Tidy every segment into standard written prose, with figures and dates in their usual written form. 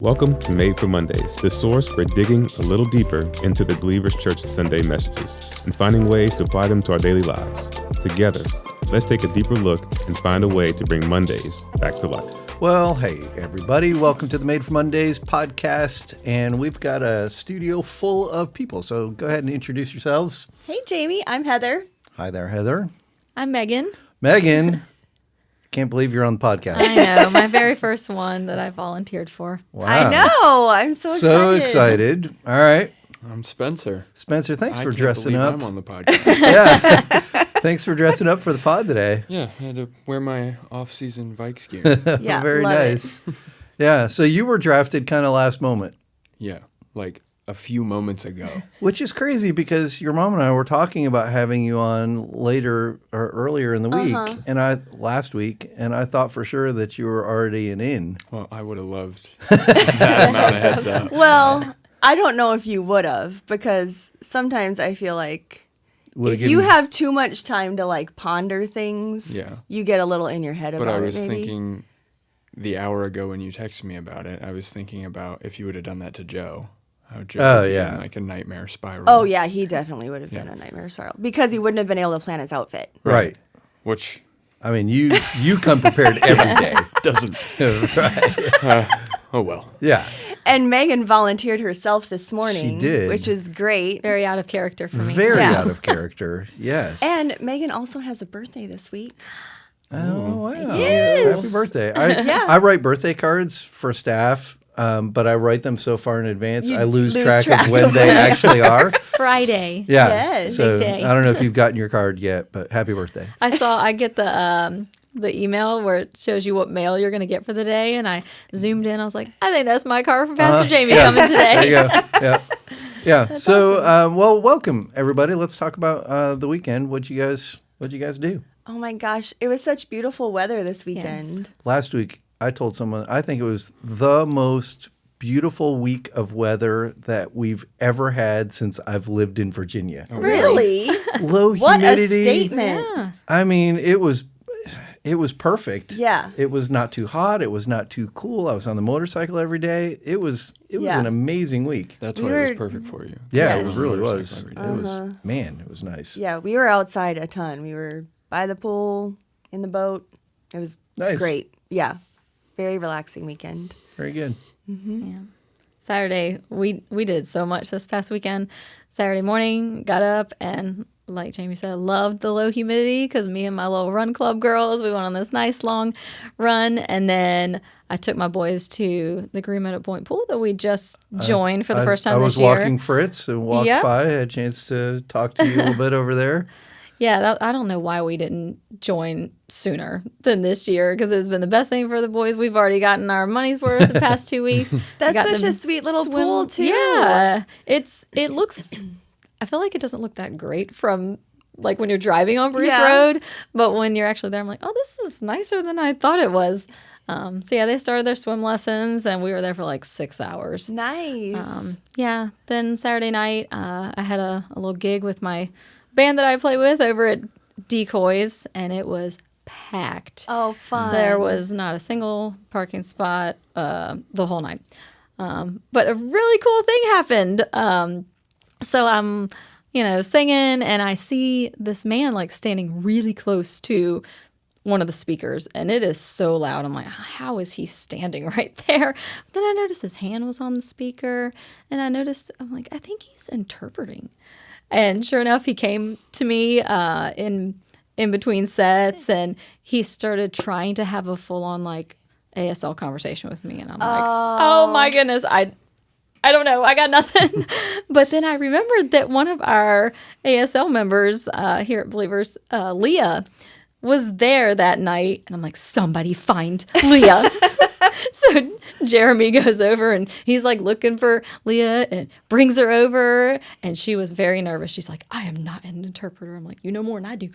Welcome to Made for Mondays, the source for digging a little deeper into the Believers Church Sunday messages and finding ways to apply them to our daily lives. Together, let's take a deeper look and find a way to bring Mondays back to life. Well, hey, everybody. Welcome to the Made for Mondays podcast. And we've got a studio full of people. So go ahead and introduce yourselves. Hey, Jamie. I'm Heather. Hi there, Heather. I'm Megan. Megan. Can't believe you're on the podcast. I know. My very first one that I volunteered for. Wow. I know. I'm so excited. So excited. All right. I'm Spencer. Spencer, thanks for dressing up. I'm on the podcast. Yeah. Thanks for dressing up for the pod today. Yeah, I had to wear my off-season Vikes gear. Yeah, Very love nice. Yeah. So you were drafted kind of last moment. Yeah, like a few moments ago. Which is crazy because your mom and I were talking about having you on later or earlier in the week, last week, and I thought for sure that you were already in. Well, I would have loved that amount of heads up. Well, I don't know if you would have, because sometimes I feel like if you have too much time to like ponder things, you get a little in your head about it. But I was maybe. thinking the hour ago when you texted me about it, I was thinking about if you would have done that to Joe. How Joe would be in like a nightmare spiral. Oh, yeah, he definitely would have been a nightmare spiral because he wouldn't have been able to plan his outfit. Right. Which, I mean, you come prepared every day. doesn't. Right. Oh, well. Yeah. And Megan volunteered herself this morning. She did. Which is great. Very out of character for me. Very out of character. Yes. And Megan also has a birthday this week. Oh, wow. Yes. Happy birthday. I write birthday cards for staff. But I write them so far in advance, I lose track of when they actually are. Friday. Yeah. Yes. So Big day. I don't know if you've gotten your card yet, but happy birthday. I get the email where it shows you what mail you're going to get for the day, and I zoomed in. I was like, I think that's my card for Pastor Jamey coming today. There you go. Yeah. Yeah. That's so, awesome. Well, welcome everybody. Let's talk about the weekend. What'd you guys do? Oh my gosh, it was such beautiful weather this weekend. Yes. Last week, I told someone I think it was the most beautiful week of weather that we've ever had since I've lived in Virginia. Oh, really? Low humidity. What a statement. Yeah. I mean, it was perfect. Yeah. It was not too hot. It was not too cool. I was on the motorcycle every day. It was an amazing week. That's why it was perfect for you. Yeah, Yes. it really was. Every It day. was, man, it was nice. Yeah, we were outside a ton. We were by the pool, in the boat. It was great. Yeah. Very relaxing weekend. Very good. Mm-hmm. Yeah. Saturday, we did so much this past weekend. Saturday morning, got up and, like Jamie said, loved the low humidity because me and my little run club girls, we went on this nice long run. And then I took my boys to the Green Meadow Point pool that we just joined for the first time this year. I was walking Fritz and walked by. I had a chance to talk to you a little bit over there. Yeah, I don't know why we didn't join sooner than this year because it's been the best thing for the boys. We've already gotten our money's worth the past 2 weeks. That's such a sweet little pool, too. Yeah, it looks, I feel like it doesn't look that great from like when you're driving on Bruce Road, but when you're actually there, I'm like, oh, this is nicer than I thought it was. So yeah, they started their swim lessons and we were there for like 6 hours. Nice. Yeah, then Saturday night, I had a little gig with my band that I play with over at Decoys, and it was packed. Oh, fun. There was not a single parking spot the whole night. But a really cool thing happened. So I'm, singing, and I see this man like standing really close to one of the speakers, and it is so loud. I'm like, how is he standing right there? But then I noticed his hand was on the speaker, and I'm like, I think he's interpreting. And sure enough, he came to me in between sets, and he started trying to have a full-on like ASL conversation with me, and I'm like, oh my goodness, I don't know, I got nothing. But then I remembered that one of our ASL members here at Believers, Leah, was there that night, and I'm like, somebody find Leah. So Jeremy goes over and he's like looking for Leah and brings her over, and she was very nervous. She's like, I am not an interpreter. I'm like, you know more than I do.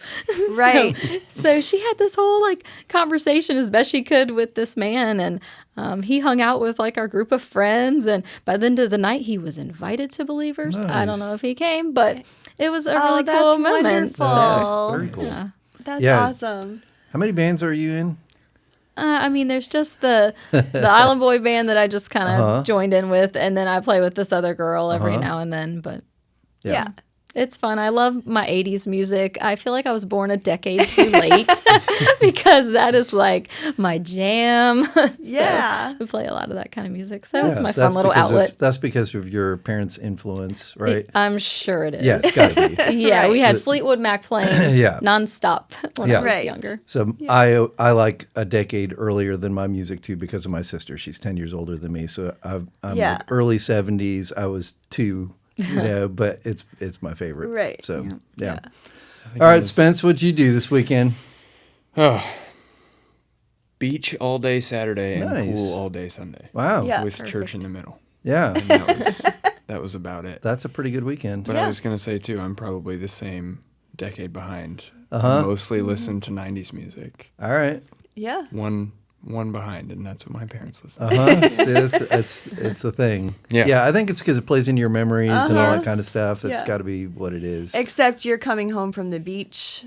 Right. So she had this whole like conversation as best she could with this man, and he hung out with like our group of friends, and by the end of the night he was invited to Believers. Nice. I don't know if he came, but it was a really cool moment. Wonderful. Nice. Very cool. Yeah. That's awesome. How many bands are you in? I mean, there's just the Island Boy band that I just kind of joined in with, and then I play with this other girl every now and then. But yeah. It's fun. I love my 80s music. I feel like I was born a decade too late because that is like my jam. Yeah. So we play a lot of that kind of music. So it's my fun little outlet. That's because of your parents' influence, right? I'm sure it is. Yeah, it's got to be. Yeah, we had Fleetwood Mac playing nonstop when I was younger. So I like a decade earlier than my music too because of my sister. She's 10 years older than me. So I'm like early 70s. I was 2. But it's my favorite. Right. So, yeah. All right, Spence, what'd you do this weekend? Oh, beach all day Saturday and pool all day Sunday. Wow. Yeah. With church in the middle. Yeah. And that was about it. That's a pretty good weekend. But I was going to say, too, I'm probably the same decade behind. I mostly listen to 90s music. All right. Yeah. One behind, and that's what my parents listen to. It's a thing. Yeah. I think it's because it plays into your memories and all that kind of stuff. It's got to be what it is. Except You're Coming Home from the Beach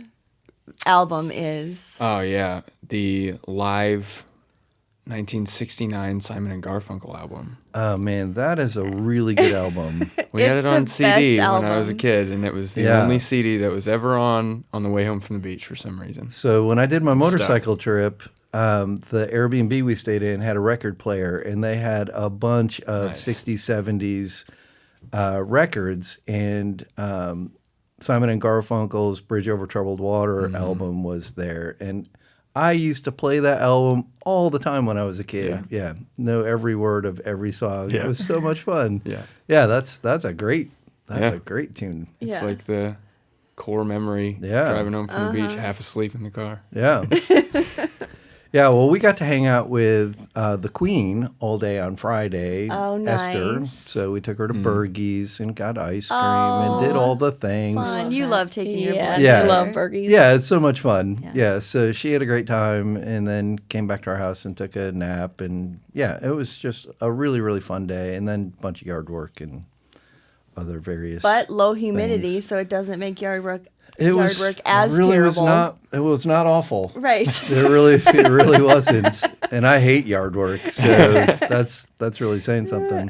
album is. Oh, yeah. The live 1969 Simon and Garfunkel album. Oh, man, that is a really good album. We had it on CD when album. I was a kid, and it was the only CD that was ever on the way home from the beach for some reason. So when I did my motorcycle trip, the Airbnb we stayed in had a record player, and they had a bunch of 60s, 70s records, and Simon and Garfunkel's Bridge Over Troubled Water album was there. And I used to play that album all the time when I was a kid. Yeah. Know every word of every song. Yeah. It was so much fun. Yeah, that's a great tune. It's like the core memory driving home from the beach, half asleep in the car. Yeah. Yeah, well, we got to hang out with the Queen all day on Friday, Esther. So we took her to Bergie's and got ice cream and did all the things. Fun. You love taking your boy. Yeah, I love Bergie's. Yeah, it's so much fun. Yeah, so she had a great time and then came back to our house and took a nap. And yeah, it was just a really, really fun day. And then a bunch of yard work and other various But low humidity, things. so it doesn't make yard work It really terrible. was not awful. Right. It really wasn't. And I hate yard work, so that's really saying something.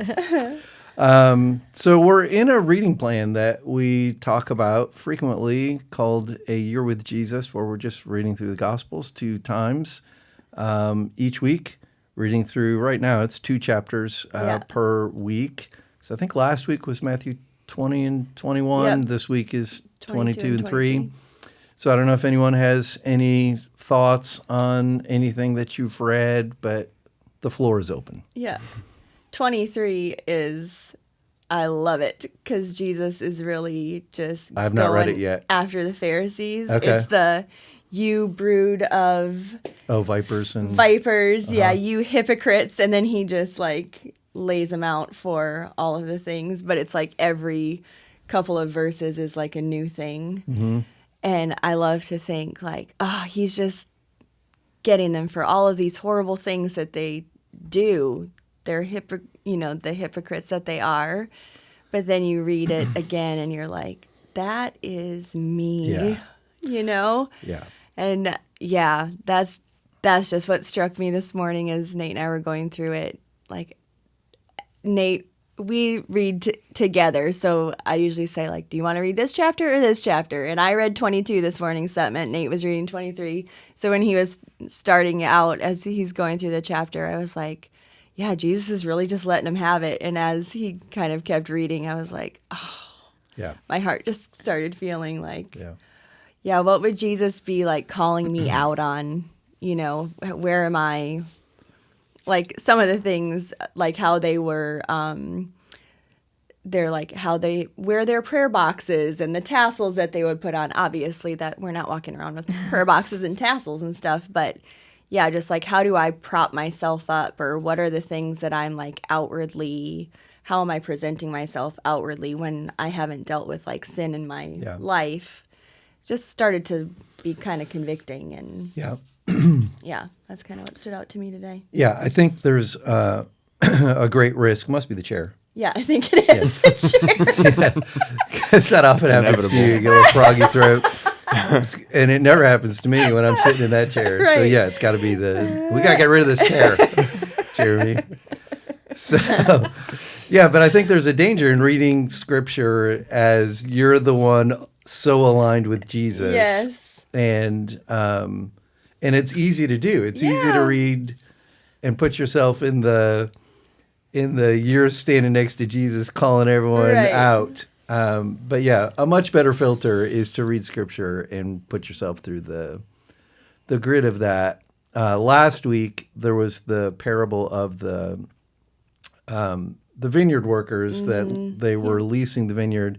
So we're in a reading plan that we talk about frequently called A Year with Jesus, where we're just reading through the Gospels 2 times each week. Reading through, right now, it's 2 chapters per week. So I think last week was Matthew 20 and 21. Yep. This week is 22 and 3. So I don't know if anyone has any thoughts on anything that you've read, but the floor is open. Yeah. 23 is, I love it because Jesus is really just I have not read it yet. After the Pharisees. Okay. It's the you brood of vipers. Yeah, you hypocrites. And then he just like lays them out for all of the things, but it's like every couple of verses is like a new thing. Mm-hmm. And I love to think like, he's just getting them for all of these horrible things that they do. They're the hypocrites that they are. But then you read it again and you're like, that is me, Yeah. And that's just what struck me this morning as Nate and I were going through it. Like, Nate, we read together, so I usually say, like, do you want to read this chapter or this chapter? And I read 22 this morning, so that meant Nate was reading 23. So when he was starting out, as he's going through the chapter, I was like, yeah, Jesus is really just letting him have it. And as he kind of kept reading, I was like, my heart just started feeling like, what would Jesus be, like, calling me out on? Where am I? Like some of the things, like how they were, they're like how they wear their prayer boxes and the tassels that they would put on. Obviously, that we're not walking around with prayer boxes and tassels and stuff, but yeah, just like how do I prop myself up, or what are the things that I'm like outwardly? How am I presenting myself outwardly when I haven't dealt with like sin in my life? Just started to be kind of convicting and that's kind of what stood out to me today. Yeah, I think there's a great risk. Must be the chair. Yeah, I think it is the chair. Because that often happens to you. You get a little froggy throat. And it never happens to me when I'm sitting in that chair. Right. So yeah, it's got to be we got to get rid of this chair, Jeremy. So yeah, but I think there's a danger in reading scripture as you're the one so aligned with Jesus. Yes. And it's easy to do. It's easy to read and put yourself in the you're standing next to Jesus calling everyone out. But yeah, a much better filter is to read scripture and put yourself through the grid of that. Last week there was the parable of the vineyard workers that they were leasing the vineyard,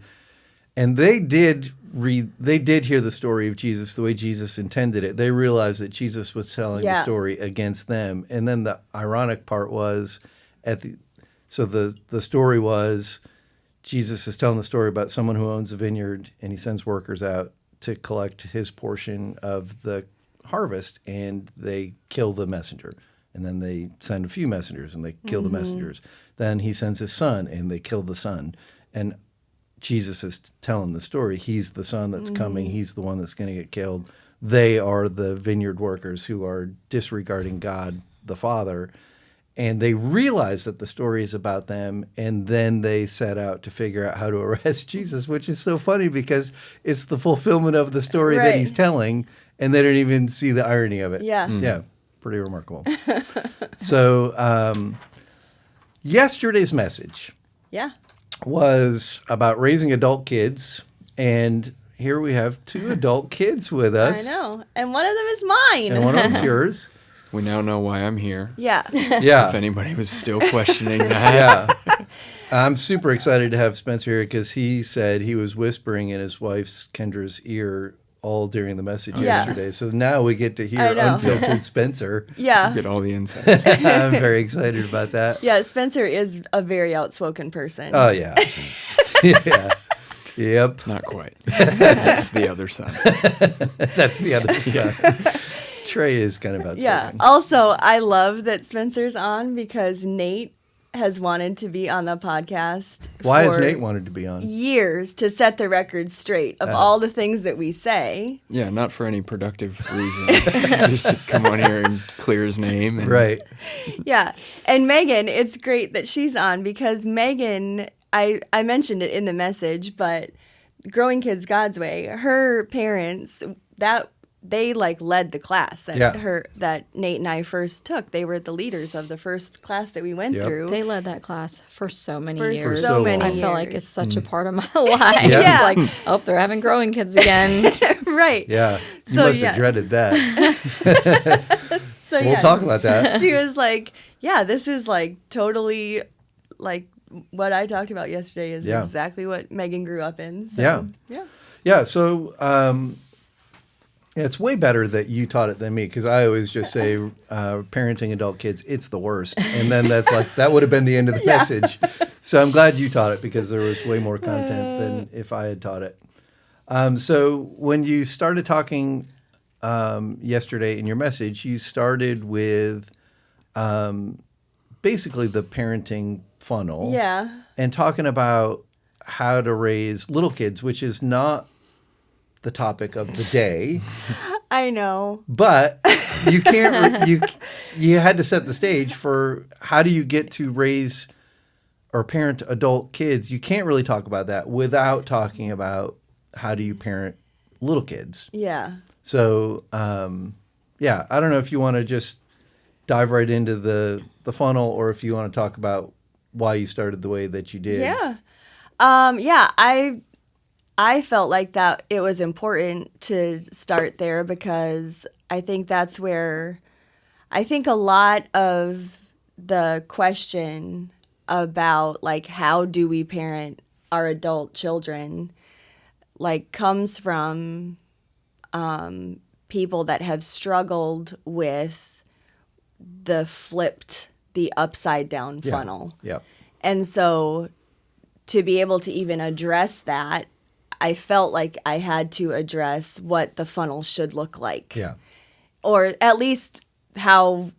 and they did hear the story of Jesus the way Jesus intended it. They realized that Jesus was telling the story against them. And then the ironic part was the story was Jesus is telling the story about someone who owns a vineyard, and he sends workers out to collect his portion of the harvest, and they kill the messenger. And then they send a few messengers, and they kill the messengers. Then he sends his son, and they kill the son. And Jesus is telling the story. He's the son that's coming. He's the one that's going to get killed. They are the vineyard workers who are disregarding God the Father. And they realize that the story is about them, and then they set out to figure out how to arrest Jesus, which is so funny because it's the fulfillment of the story that he's telling, and they don't even see the irony of it. Yeah. Yeah, pretty remarkable. So yesterday's message was about raising adult kids, and here we have 2 adult kids with us. I know. And one of them is mine. And one of them's yours. We now know why I'm here. Yeah. Yeah. If anybody was still questioning that. Yeah. I'm super excited to have Spencer here because he said he was whispering in his wife's Kendra's ear all during the message yesterday. So now we get to hear unfiltered Spencer. Yeah. Get all the insights. I'm very excited about that. Yeah, Spencer is a very outspoken person. Oh, yeah. Yeah. Yep. Not quite. That's the other side. That's the other side. Trey is kind of outspoken. Yeah. Also, I love that Spencer's on because Nate has wanted to be on the podcast. Why has for Nate wanted to be on? years to set the record straight of all the things that we say. Yeah, not for any productive reason. Just come on here and clear his name. And Right. Yeah. And Megan, it's great that she's on because Megan, I mentioned it in the message, but Growing Kids God's Way, her parents, they led the class that Nate and I first took. They were the leaders of the first class that we went through. They led that class for so many For years. so many I feel like years. it's such a part of my life. Yeah. Like, oh, they're having growing kids again. Right. Yeah. You So, must have dreaded that. So We'll talk about that. She was like, yeah, this is totally what I talked about yesterday is exactly what Megan grew up in. So, Yeah. Yeah. So it's way better that you taught it than me because I always just say parenting adult kids, it's the worst. And then that would have been the end of the message. So I'm glad you taught it because there was way more content than if I had taught it. So when you started talking yesterday in your message, you started with basically the parenting funnel. Yeah. And talking about how to raise little kids, which is not the topic of the day. I know. But you can't, you had to set the stage for how do you get to raise or parent adult kids. You can't really talk about that without talking about how do you parent little kids. Yeah. So, I don't know if you want to just dive right into the funnel or if you want to talk about why you started the way that you did. Yeah. I felt like that it was important to start there because I think that's where I think a lot of the question about how do we parent our adult children comes from people that have struggled with the upside down funnel. Yeah. And so to be able to even address that, I felt like I had to address what the funnel should look like. Yeah. Or at least how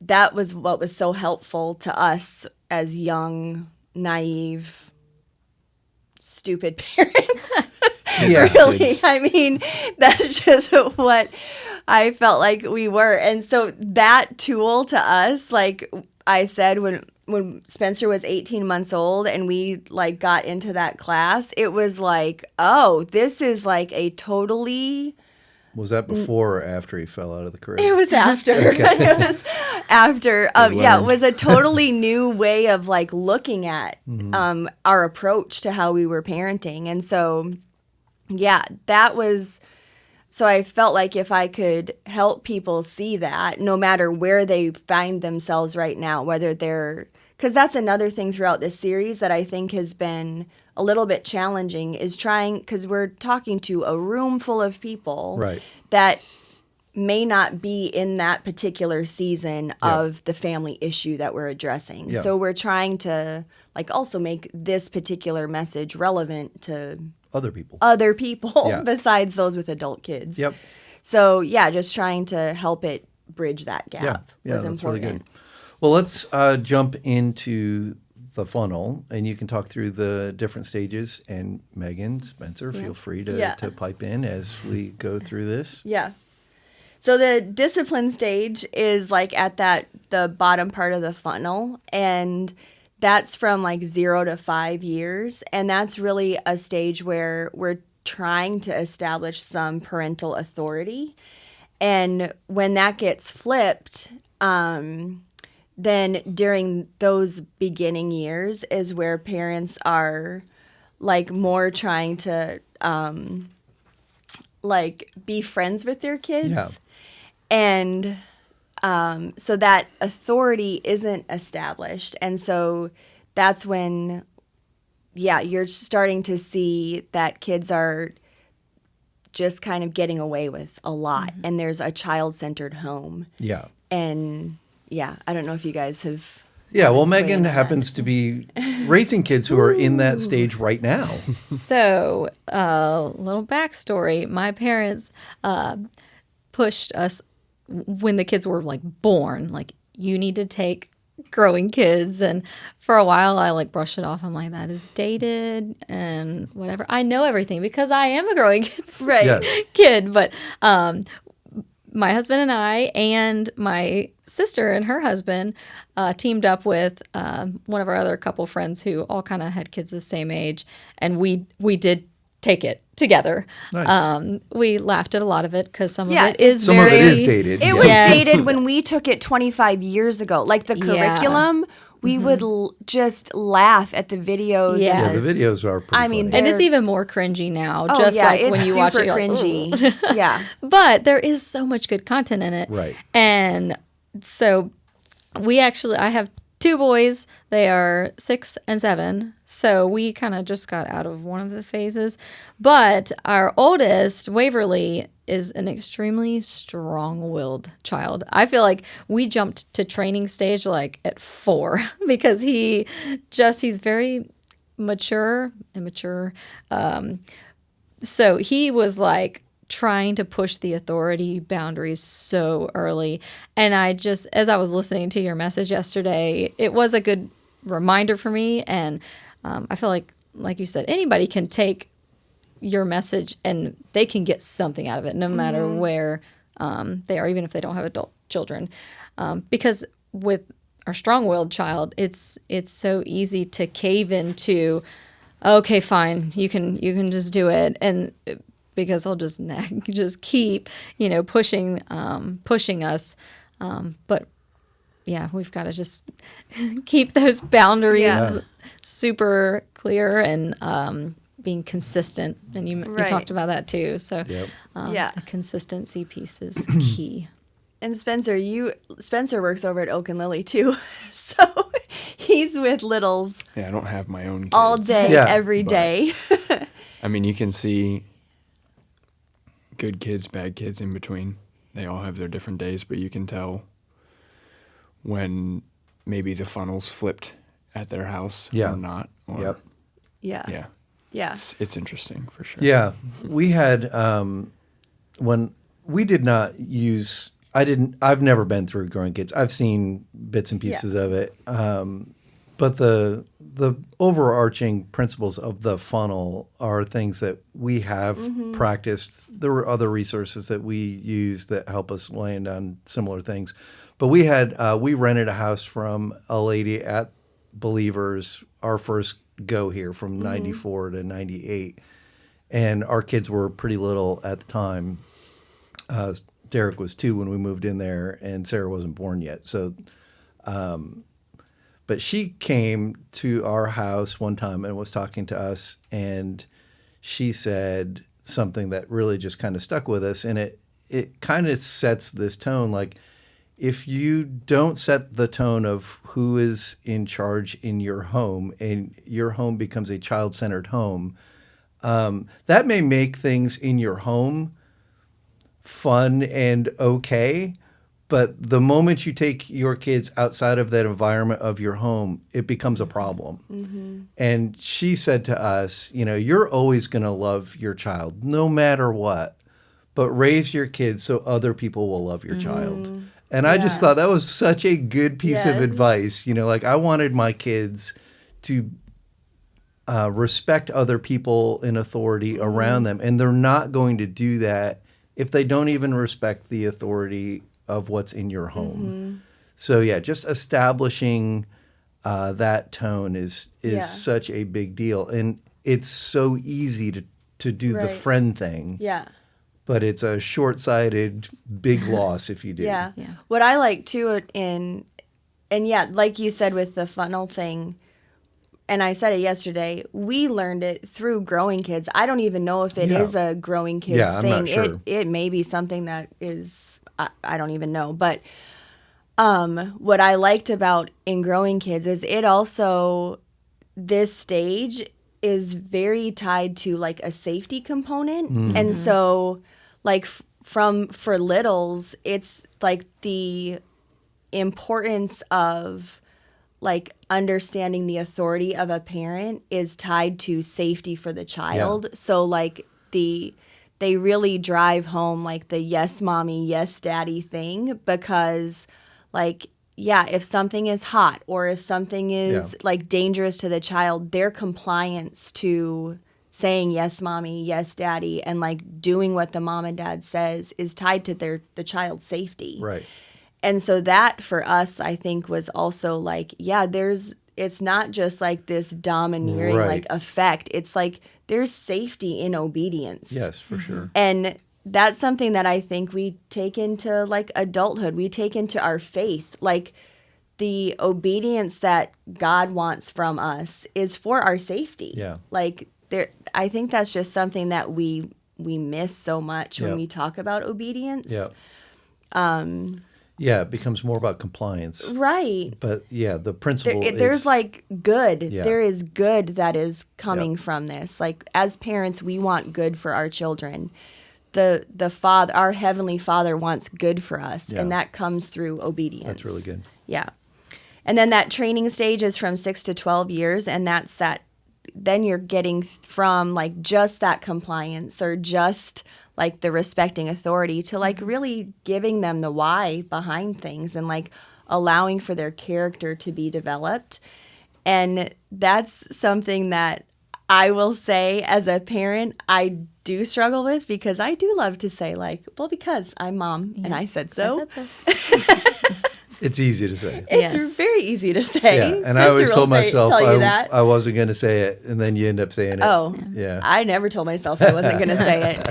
that was what was so helpful to us as young, naive, stupid parents. Yeah, really. kids. I mean, that's just what I felt like we were. And so that tool to us, like I said, when Spencer was 18 months old and we like got into that class, it was like, oh, this is like a totally... Was that before or after he fell out of the crib? It was after. It was after. Yeah, it was a totally new way of like looking at our approach to how we were parenting. And so, yeah, that was... So I felt like if I could help people see that, no matter where they find themselves right now, whether they're... Because that's another thing throughout this series that I think has been a little bit challenging, is trying... Because we're talking to a room full of people that may not be in that particular season of the family issue that we're addressing. Yeah. So we're trying to like also make this particular message relevant to... Other people. Besides those with adult kids. Yep. So yeah, just trying to help it bridge that gap Yeah, was that's important. really good. Well, let's jump into the funnel, and you can talk through the different stages. And Megan, Spencer, feel free to pipe in as we go through this. Yeah. So the discipline stage is like at the bottom part of the funnel, and that's from like 0 to 5 years. And that's really a stage where we're trying to establish some parental authority. And when that gets flipped, then during those beginning years is where parents are like more trying to like be friends with their kids. Yeah. And so that authority isn't established. And so that's when, you're starting to see that kids are just kind of getting away with a lot. Mm-hmm. And there's a child-centered home. Yeah. And I don't know if you guys have... Yeah, well, Megan happens to be raising kids who are in that stage right now. So, little backstory. My parents pushed us when the kids were like born, like, you need to take growing kids. And for a while I like brushed it off. I'm like, that is dated and whatever. I know everything because I am a growing kids kid. But my husband and I and my sister and her husband teamed up with one of our other couple friends who all kind of had kids the same age. And we did take it together. Nice. We laughed at a lot of it because some of it is dated. It was dated when we took it 25 years ago. Like the curriculum, we would just laugh at the videos. Yeah, the videos are pretty funny. And it's even more cringy now. Just like when you watch it, you're cringy. Like, yeah. But there is so much good content in it. Right. And so I have 2 boys. They are 6 and 7. So we kind of just got out of one of the phases. But our oldest, Waverly, is an extremely strong-willed child. I feel like we jumped to training stage like at 4 because he's very mature, immature. So he was like trying to push the authority boundaries so early. And as I was listening to your message yesterday, it was a good reminder for me. And I feel like you said, anybody can take your message and they can get something out of it, no matter where they are, even if they don't have adult children. Because with our strong-willed child, it's so easy to cave into, okay, fine, you can just do it, and because he'll just keep pushing us, but yeah, we've got to just keep those boundaries super clear and being consistent. And you talked about that too. So the consistency piece is key. And Spencer works over at Oak and Lily too. So he's with littles. Yeah, I don't have my own kids. All day, every day. I mean, you can see good kids, bad kids in between. They all have their different days, but you can tell when maybe the funnel's flipped at their house or not. Or, Yeah. It's interesting for sure. Yeah. We had, when we did not use, I've never been through growing kids. I've seen bits and pieces of it. But the the overarching principles of the funnel are things that we have practiced. There were other resources that we used that help us land on similar things. But we rented a house from a lady at Believers, our first go here from 94 to 98. And our kids were pretty little at the time. Derek was 2 when we moved in there, and Sarah wasn't born yet. So, but she came to our house one time and was talking to us, and she said something that really just kind of stuck with us. And it kind of sets this tone, like, if you don't set the tone of who is in charge in your home, and your home becomes a child-centered home, that may make things in your home fun and okay, but the moment you take your kids outside of that environment of your home, it becomes a problem. And she said to us, you're always going to love your child no matter what, but raise your kids so other people will love your child. And I just thought that was such a good piece of advice. Like, I wanted my kids to respect other people in authority around them, and they're not going to do that if they don't even respect the authority of what's in your home. So just establishing that tone is such a big deal, and it's so easy to do the friend thing. But it's a short-sighted big loss if you do. What I like too, and like you said with the funnel thing, and I said it yesterday, we learned it through growing kids. I don't even know if it is a growing kids thing. I'm not sure. It may be something that is, I don't even know. But what I liked about in growing kids is it also, this stage is very tied to like a safety component. And so like for littles, it's like the importance of like understanding the authority of a parent is tied to safety for the child. So like they really drive home like the yes mommy, yes daddy thing, because like, if something is hot or if something is like dangerous to the child, their compliance to saying yes mommy, yes daddy, and like doing what the mom and dad says is tied to the child's safety. Right. And so that for us, I think, was also like, it's not just like this domineering like effect. It's like there's safety in obedience. Yes, for sure. And that's something that I think we take into like adulthood. We take into our faith. Like the obedience that God wants from us is for our safety. Yeah. Like I think that's just something that we miss so much when we talk about obedience. It becomes more about compliance. Right. But the principle there's like good. Yeah. There is good that is coming from this. Like as parents, we want good for our children. The Father, our Heavenly Father, wants good for us, and that comes through obedience. That's really good. Yeah. And then that training stage is from 6 to 12 years, and that's that. Then you're getting from like just that compliance or just like the respecting authority to like really giving them the why behind things and like allowing for their character to be developed. And that's something that I will say as a parent, I do struggle with, because I do love to say like, well, because I'm mom and I said so. It's easy to say. It's very easy to say. Yeah, and I always told myself I wasn't going to say it, and then you end up saying it. Oh, yeah. I never told myself I wasn't going to say it.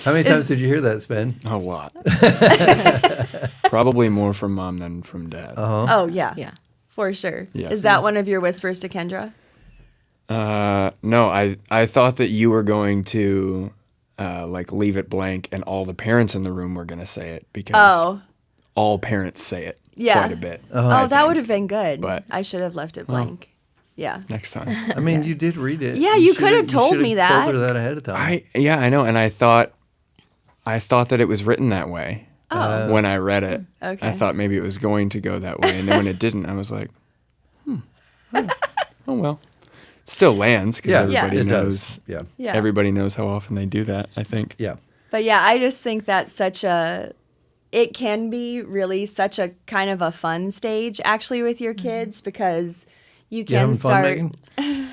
How many times did you hear that, Spen? A lot. Probably more from mom than from dad. Oh, yeah. Yeah. For sure. Yeah. Is that one of your whispers to Kendra? No, I thought that you were going to like leave it blank and all the parents in the room were going to say it, because all parents say it quite a bit. That would have been good. But I should have left it blank. Yeah. Next time. I mean, you did read it. Yeah, you could have told me that. Told her that ahead of time. I know, and I thought that it was written that way when I read it. Okay. I thought maybe it was going to go that way, and then when it didn't, I was like, oh well. Still lands, because everybody it knows. does. Yeah. Everybody knows how often they do that, I think. Yeah. But yeah, I just think that's it can be really such a kind of a fun stage actually with your kids, because you You having can fun, start. Megan?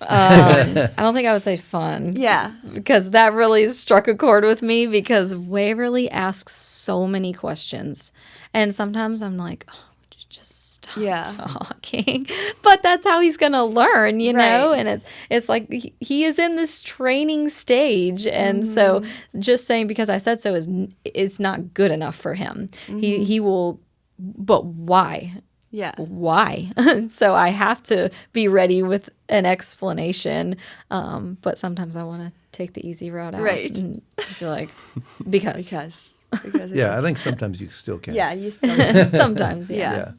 I don't think I would say fun. Yeah. Because that really struck a chord with me because Waverly asks so many questions. And sometimes I'm like, oh, would you just stop Yeah. talking? But that's how he's going to learn, you know? Right. And it's like he is in this training stage. And so just saying because I said so it's not good enough for him. He will, but why? Yeah. Why? So I have to be ready with an explanation. But sometimes I want to take the easy route out. Right. And be like, because. Because Yeah, I think sometimes you still can. yeah, you still Sometimes, yeah. yeah.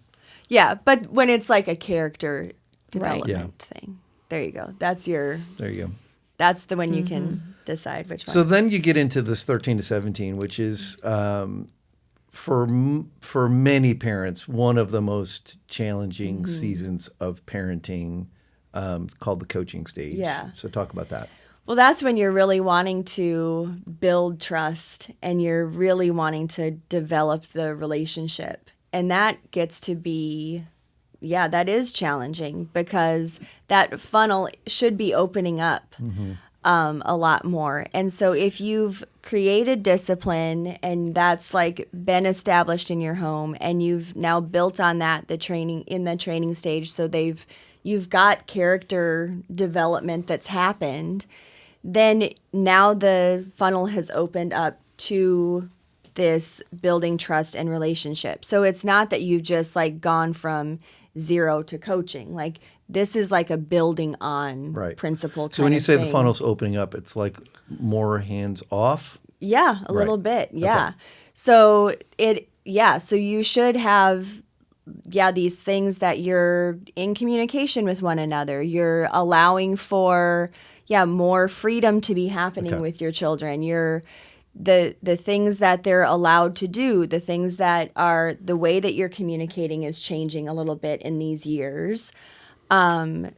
Yeah, but when it's like a character Right. development thing. There you go. That's There you go. that's the one you can decide which one. So then you get into this 13 to 17, which is for many parents one of the most challenging seasons of parenting, called the coaching stage. Yeah. So talk about that. Well, that's when you're really wanting to build trust and you're really wanting to develop the relationship. And that gets to be, that is challenging because that funnel should be opening up a lot more. And so if you've created discipline and that's like been established in your home and you've now built on that, the training stage, so you've got character development that's happened, then now the funnel has opened up to this building trust and relationship. So it's not that you've just like gone from zero to coaching. Like this is like a building on principle. So when you say the funnel's opening up, it's like more hands off? Yeah, a little bit. Yeah. Okay. So so you should have these things that you're in communication with one another. You're allowing for more freedom to be happening with your children. You're the things that they're allowed to do, the things that are the way that you're communicating is changing a little bit in these years. And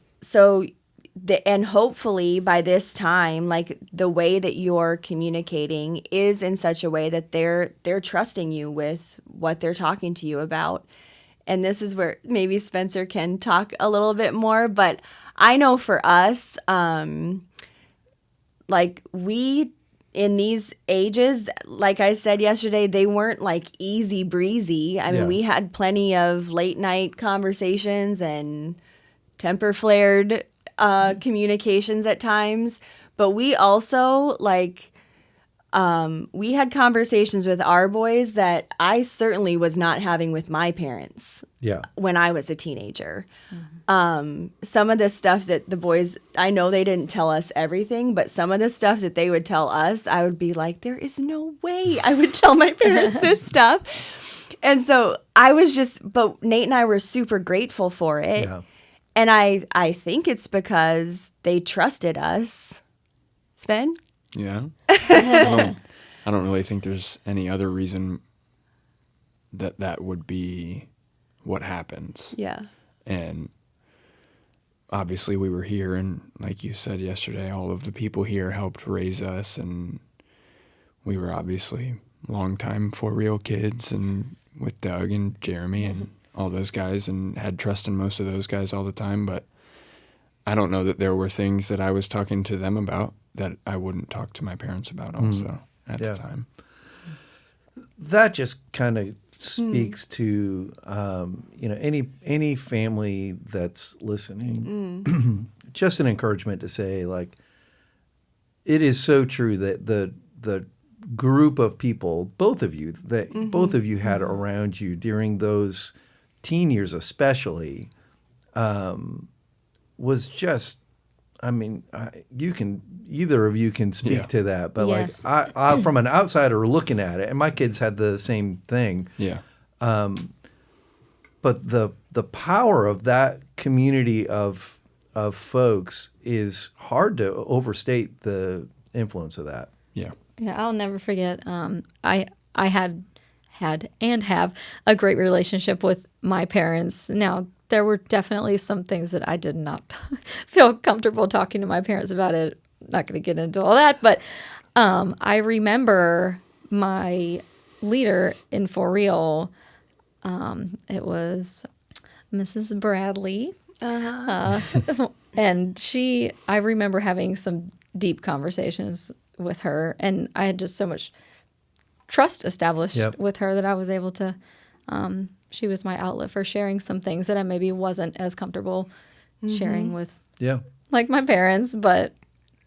hopefully by this time, like the way that you're communicating is in such a way that they're trusting you with what they're talking to you about. And this is where maybe Spencer can talk a little bit more, but I know for us, like we, in these ages, like I said yesterday, they weren't like easy breezy. I mean, we had plenty of late night conversations and temper flared communications at times, but we also we had conversations with our boys that I certainly was not having with my parents when I was a teenager. Some of the stuff that the boys, I know they didn't tell us everything, but some of the stuff that they would tell us, I would be like, there is no way I would tell my parents this stuff. And so but Nate and I were super grateful for it. Yeah. And I think it's because they trusted us. Sven? Yeah. I don't really think there's any other reason that would be what happens. Yeah. And obviously we were here, and like you said yesterday, all of the people here helped raise us, and we were obviously longtime For Real kids and with Doug and Jeremy and all those guys, and had trust in most of those guys all the time. But I don't know that there were things that I was talking to them about that I wouldn't talk to my parents about also at the time. That just kind of speaks to any family that's listening. Just an encouragement to say, like, it is so true that the group of people, both of you had around you during those teen years especially, was just, I mean, either of you can speak to that, but yes. like I from an outsider looking at it, and my kids had the same thing. Yeah. But the power of that community of folks is hard to overstate the influence of that. Yeah. Yeah, I'll never forget. I had and have a great relationship with my parents. Now, there were definitely some things that I did not feel comfortable talking to my parents about. It. Not going to get into all that, but I remember my leader in For Real. It was Mrs. Bradley, And I remember having some deep conversations with her, and I had just so much trust established with her that I was able to, she was my outlet for sharing some things that I maybe wasn't as comfortable sharing with like my parents, but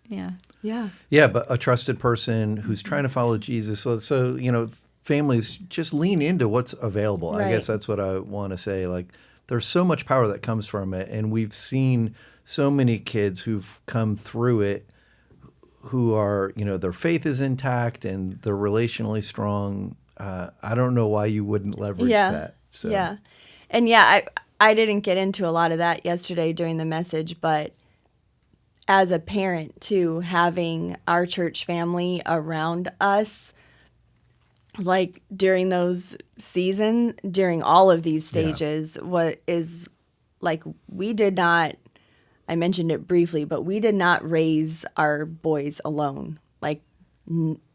yeah. Yeah, but a trusted person who's trying to follow Jesus. So families just lean into what's available. Right. I guess that's what I want to say. Like, there's so much power that comes from it, and we've seen so many kids who've come through it who are, their faith is intact and they're relationally strong. I don't know why you wouldn't leverage that. So. Yeah. And I didn't get into a lot of that yesterday during the message, but as a parent too, having our church family around us, like during those seasons, during all of these stages, what is like, we did not, I mentioned it briefly, but we did not raise our boys alone, like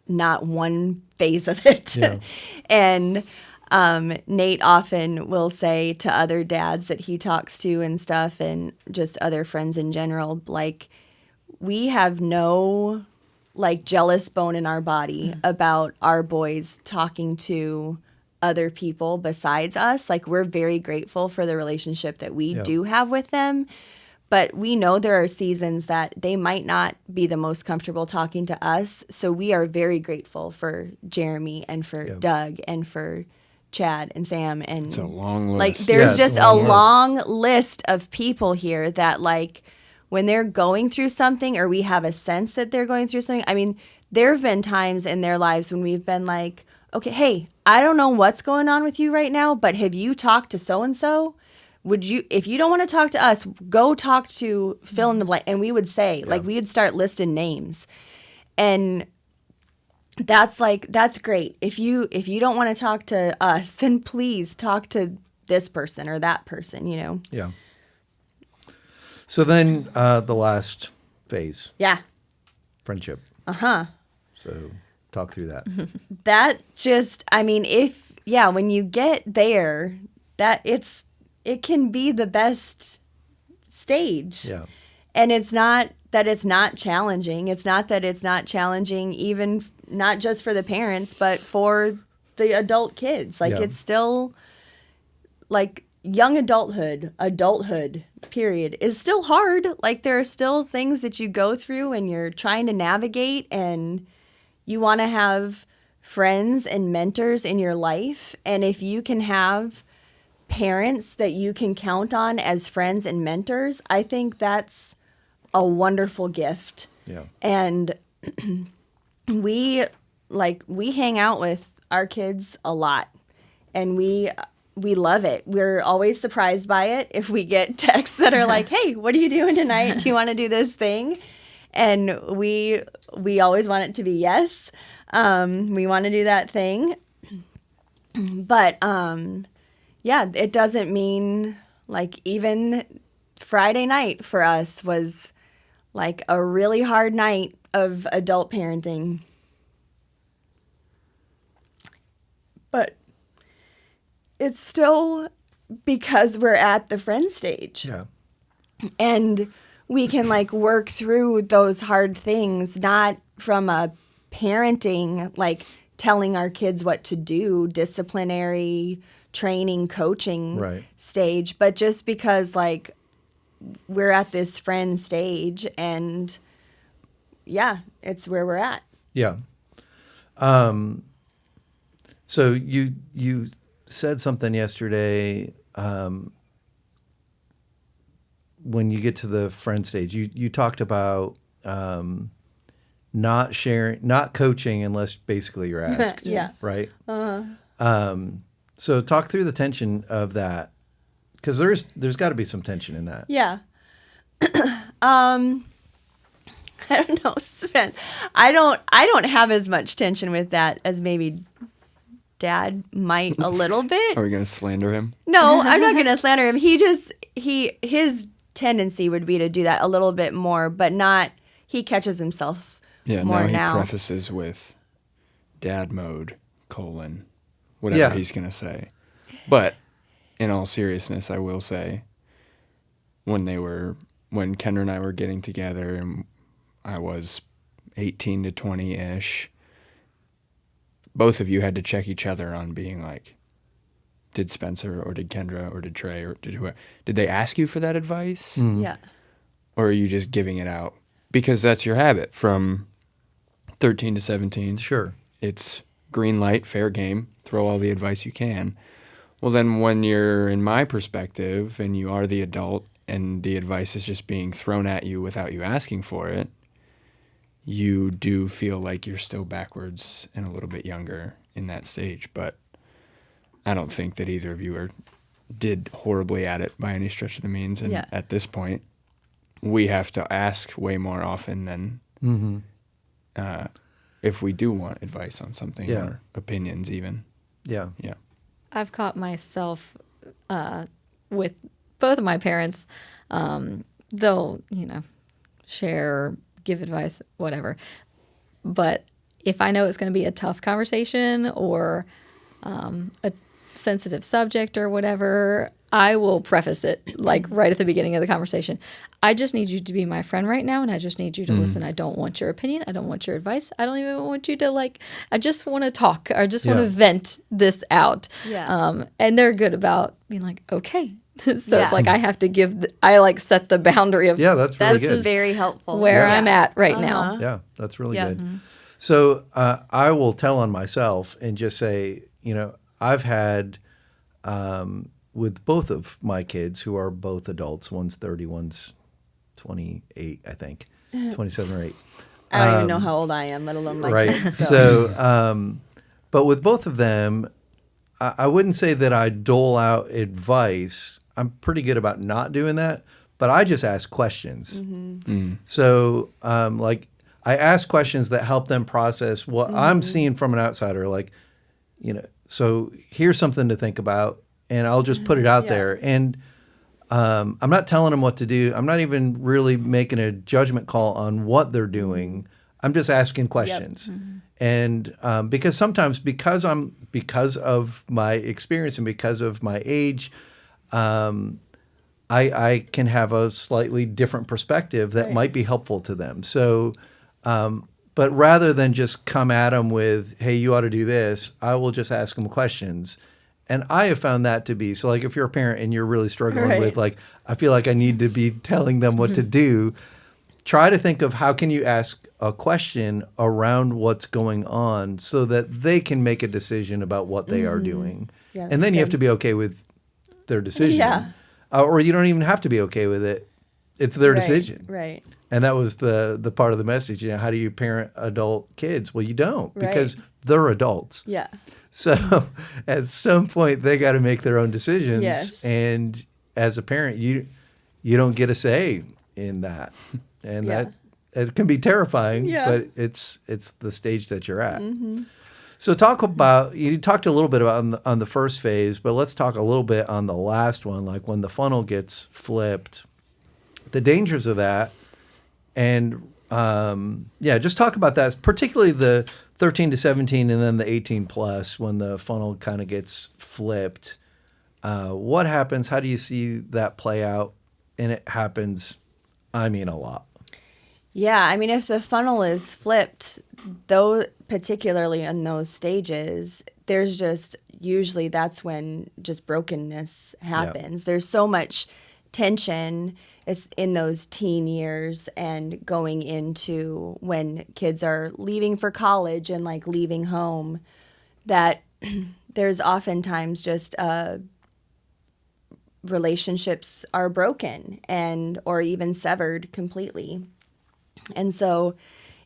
not one phase of it. Yeah. And Nate often will say to other dads that he talks to and stuff, and just other friends in general, like, we have no like jealous bone in our body about our boys talking to other people besides us. Like, we're very grateful for the relationship that we do have with them. But we know there are seasons that they might not be the most comfortable talking to us. So we are very grateful for Jeremy and for Doug and for Chad and Sam. And it's a long list. Like, there's just a list. long list of people here that, like, when they're going through something, or we have a sense that they're going through something. I mean, there have been times in their lives when we've been like, okay, hey, I don't know what's going on with you right now, but have you talked to so-and-so? Would you, if you don't want to talk to us, go talk to fill in the blank. And we would say, like, we would start listing names. And that's great. If you don't want to talk to us, then please talk to this person or that person, Yeah. So then the last phase. Yeah. Friendship. So talk through that. That just, I mean, when you get there, it can be the best stage. Yeah. And it's not that it's not challenging. It's not that it's not challenging, even not just for the parents, but for the adult kids. Like, it's still, like, young adulthood, period, is still hard. Like, there are still things that you go through and you're trying to navigate, and you want to have friends and mentors in your life. And if you can have parents that you can count on as friends and mentors, I think that's a wonderful gift. Yeah. And we hang out with our kids a lot, and we love it. We're always surprised by it if we get texts that are like, hey, what are you doing tonight? Do you want to do this thing? And we always want it to be yes. We want to do that thing. But it doesn't mean, like, even Friday night for us was like a really hard night of adult parenting. But it's still because we're at the friend stage. Yeah. And we can, like, work through those hard things, not from a parenting, like, telling our kids what to do, disciplinary training, coaching stage, but just because, like, we're at this friend stage, and it's where we're at. Yeah. So you said something yesterday, when you get to the friend stage, you talked about not coaching unless basically you're asked. Yes. Right. So talk through the tension of that, because there's got to be some tension in that. Yeah. I don't know, Sven. I don't have as much tension with that as maybe Dad might a little bit. Are we going to slander him? No, I'm not going to slander him. His tendency would be to do that a little bit more, but not. He catches himself more now. He prefaces with dad mode, whatever he's going to say. But in all seriousness, I will say when Kendra and I were getting together and I was 18 to 20-ish, both of you had to check each other on being like, did Spencer or did Kendra or did Trey or did whoever, did they ask you for that advice? Yeah. Or are you just giving it out? Because that's your habit from 13 to 17. Sure. It's green light, fair game, throw all the advice you can. Well, then when you're in my perspective and you are the adult and the advice is just being thrown at you without you asking for it, you do feel like you're still backwards and a little bit younger in that stage. But I don't think that either of you did horribly at it by any stretch of the means. And at this point, we have to ask way more often than if we do want advice on something or opinions even. Yeah. Yeah. I've caught myself with both of my parents. They'll, share, give advice, whatever. But if I know it's going to be a tough conversation or a sensitive subject or whatever, I will preface it like right at the beginning of the conversation. I just need you to be my friend right now, and I just need you to listen. I don't want your opinion. I don't want your advice. I don't even want you to I just want to talk. I just want to vent this out. Yeah. And they're good about being like, okay. So it's like I have to set the boundary of that's really That's good. very helpful. where I'm at right now. Yeah, that's really Yeah. good. So I will tell on myself and just say, I've had with both of my kids who are both adults, one's 30, one's 28, I think, 27 or 8. I don't even know how old I am, let alone my Right. kids. So, but with both of them, I wouldn't say that I dole out advice. I'm pretty good about not doing that, but I just ask questions. So, I ask questions that help them process what I'm seeing from an outsider. So here's something to think about, and I'll just put it out there. And I'm not telling them what to do. I'm not even really making a judgment call on what they're doing. I'm just asking questions. And because sometimes because of my experience and because of my age, I can have a slightly different perspective that might be helpful to them. So, but rather than just come at them with, hey, you ought to do this, I will just ask them questions. And I have found that to be, so if you're a parent and you're really struggling with I feel like I need to be telling them what to do, try to think of how can you ask a question around what's going on so that they can make a decision about what they are doing. Yeah, and then you have to be okay with their decision. Yeah. Or you don't even have to be okay with it. It's their decision. Right. And that was the part of the message. How do you parent adult kids? Well, you don't because they're adults. Yeah. So at some point they got to make their own decisions. Yes. And as a parent, you don't get a say in that. And that it can be terrifying, but it's the stage that you're at. So you talked a little bit about on the first phase, but let's talk a little bit on the last one, like when the funnel gets flipped, the dangers of that. And just talk about that, particularly the 13 to 17 and then the 18 plus when the funnel kind of gets flipped. What happens? How do you see that play out? And it happens, a lot. Yeah, if the funnel is flipped, though, particularly in those stages, there's just usually that's when just brokenness happens. There's so much tension in those teen years and going into when kids are leaving for college and leaving home, that there's oftentimes just relationships are broken or even severed completely. And so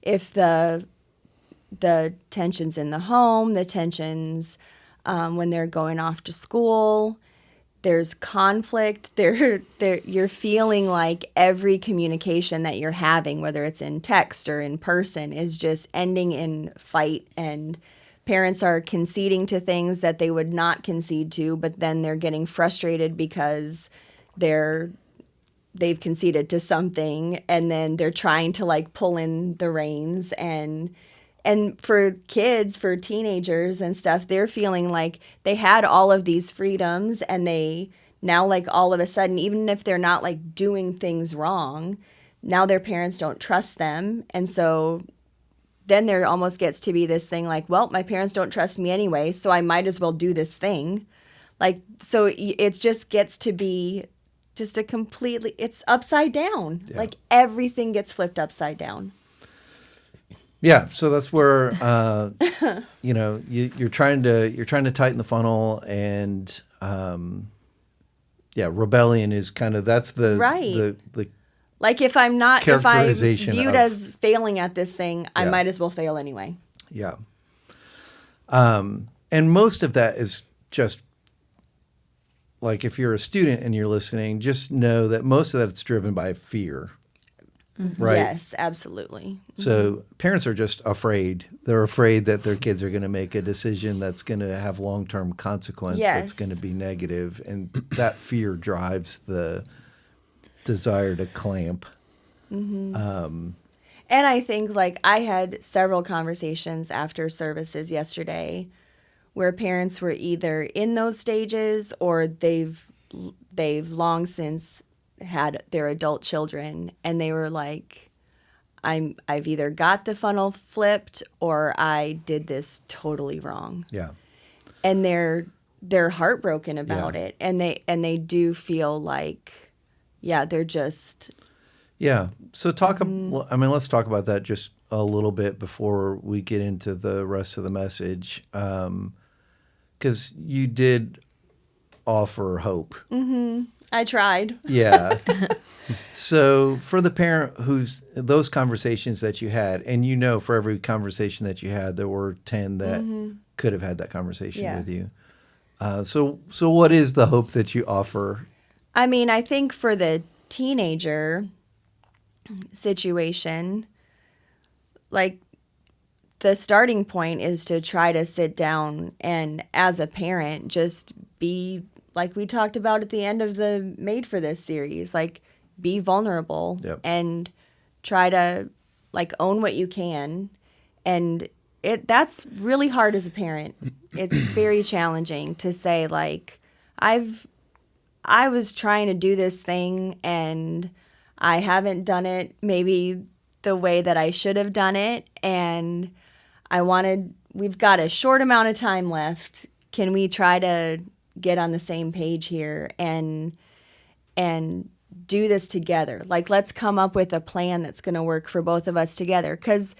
if the tensions in the home, the tensions when they're going off to school, there's conflict, you're feeling like every communication that you're having, whether it's in text or in person, is just ending in fight, and parents are conceding to things that they would not concede to, but then they're getting frustrated because they've conceded to something, and then they're trying to pull in the reins. And for kids, for teenagers and stuff, they're feeling like they had all of these freedoms and they now, like, all of a sudden, even if they're not, like, doing things wrong, now their parents don't trust them. And so then there almost gets to be this thing like, well, my parents don't trust me anyway, so I might as well do this thing. Like, so it just gets to be just it's upside down. Yeah. Like, everything gets flipped upside down. Yeah, so that's where you're trying to tighten the funnel, and rebellion is kind of the like, if I'm characterization viewed of- as failing at this thing, I Yeah. might as well fail anyway. Yeah. And most of that is just like, if you're a student and you're listening, just know that most of that is driven by fear. Right. Yes, absolutely. So parents are just afraid. They're afraid that their kids are going to make a decision that's going to have long-term consequence, that's Yes. going to be negative, and that fear drives the desire to clamp. And I think, like, I had several conversations after services yesterday where parents were either in those stages or they've long since had their adult children, and they were like, I've either got the funnel flipped or I did this totally wrong. Yeah. And they're heartbroken about Yeah. it, and they do feel like, yeah, they're just Yeah. So let's talk about that just a little bit before we get into the rest of the message. 'Cause you did offer hope. I tried. Yeah. So for the parent those conversations that you had, and for every conversation that you had, there were 10 that could have had that conversation Yeah. with you. So what is the hope that you offer? I mean, I think for the teenager situation, like, the starting point is to try to sit down and, as a parent, just be, like we talked about at the end of the Made for This series, like, be vulnerable. Yep. And try to, like, own what you can. And that's really hard as a parent. It's very challenging to say, like, I was trying to do this thing and I haven't done it maybe the way that I should have done it, and we've got a short amount of time left. Can we try to get on the same page here and do this together? Like, let's come up with a plan that's going to work for both of us together, because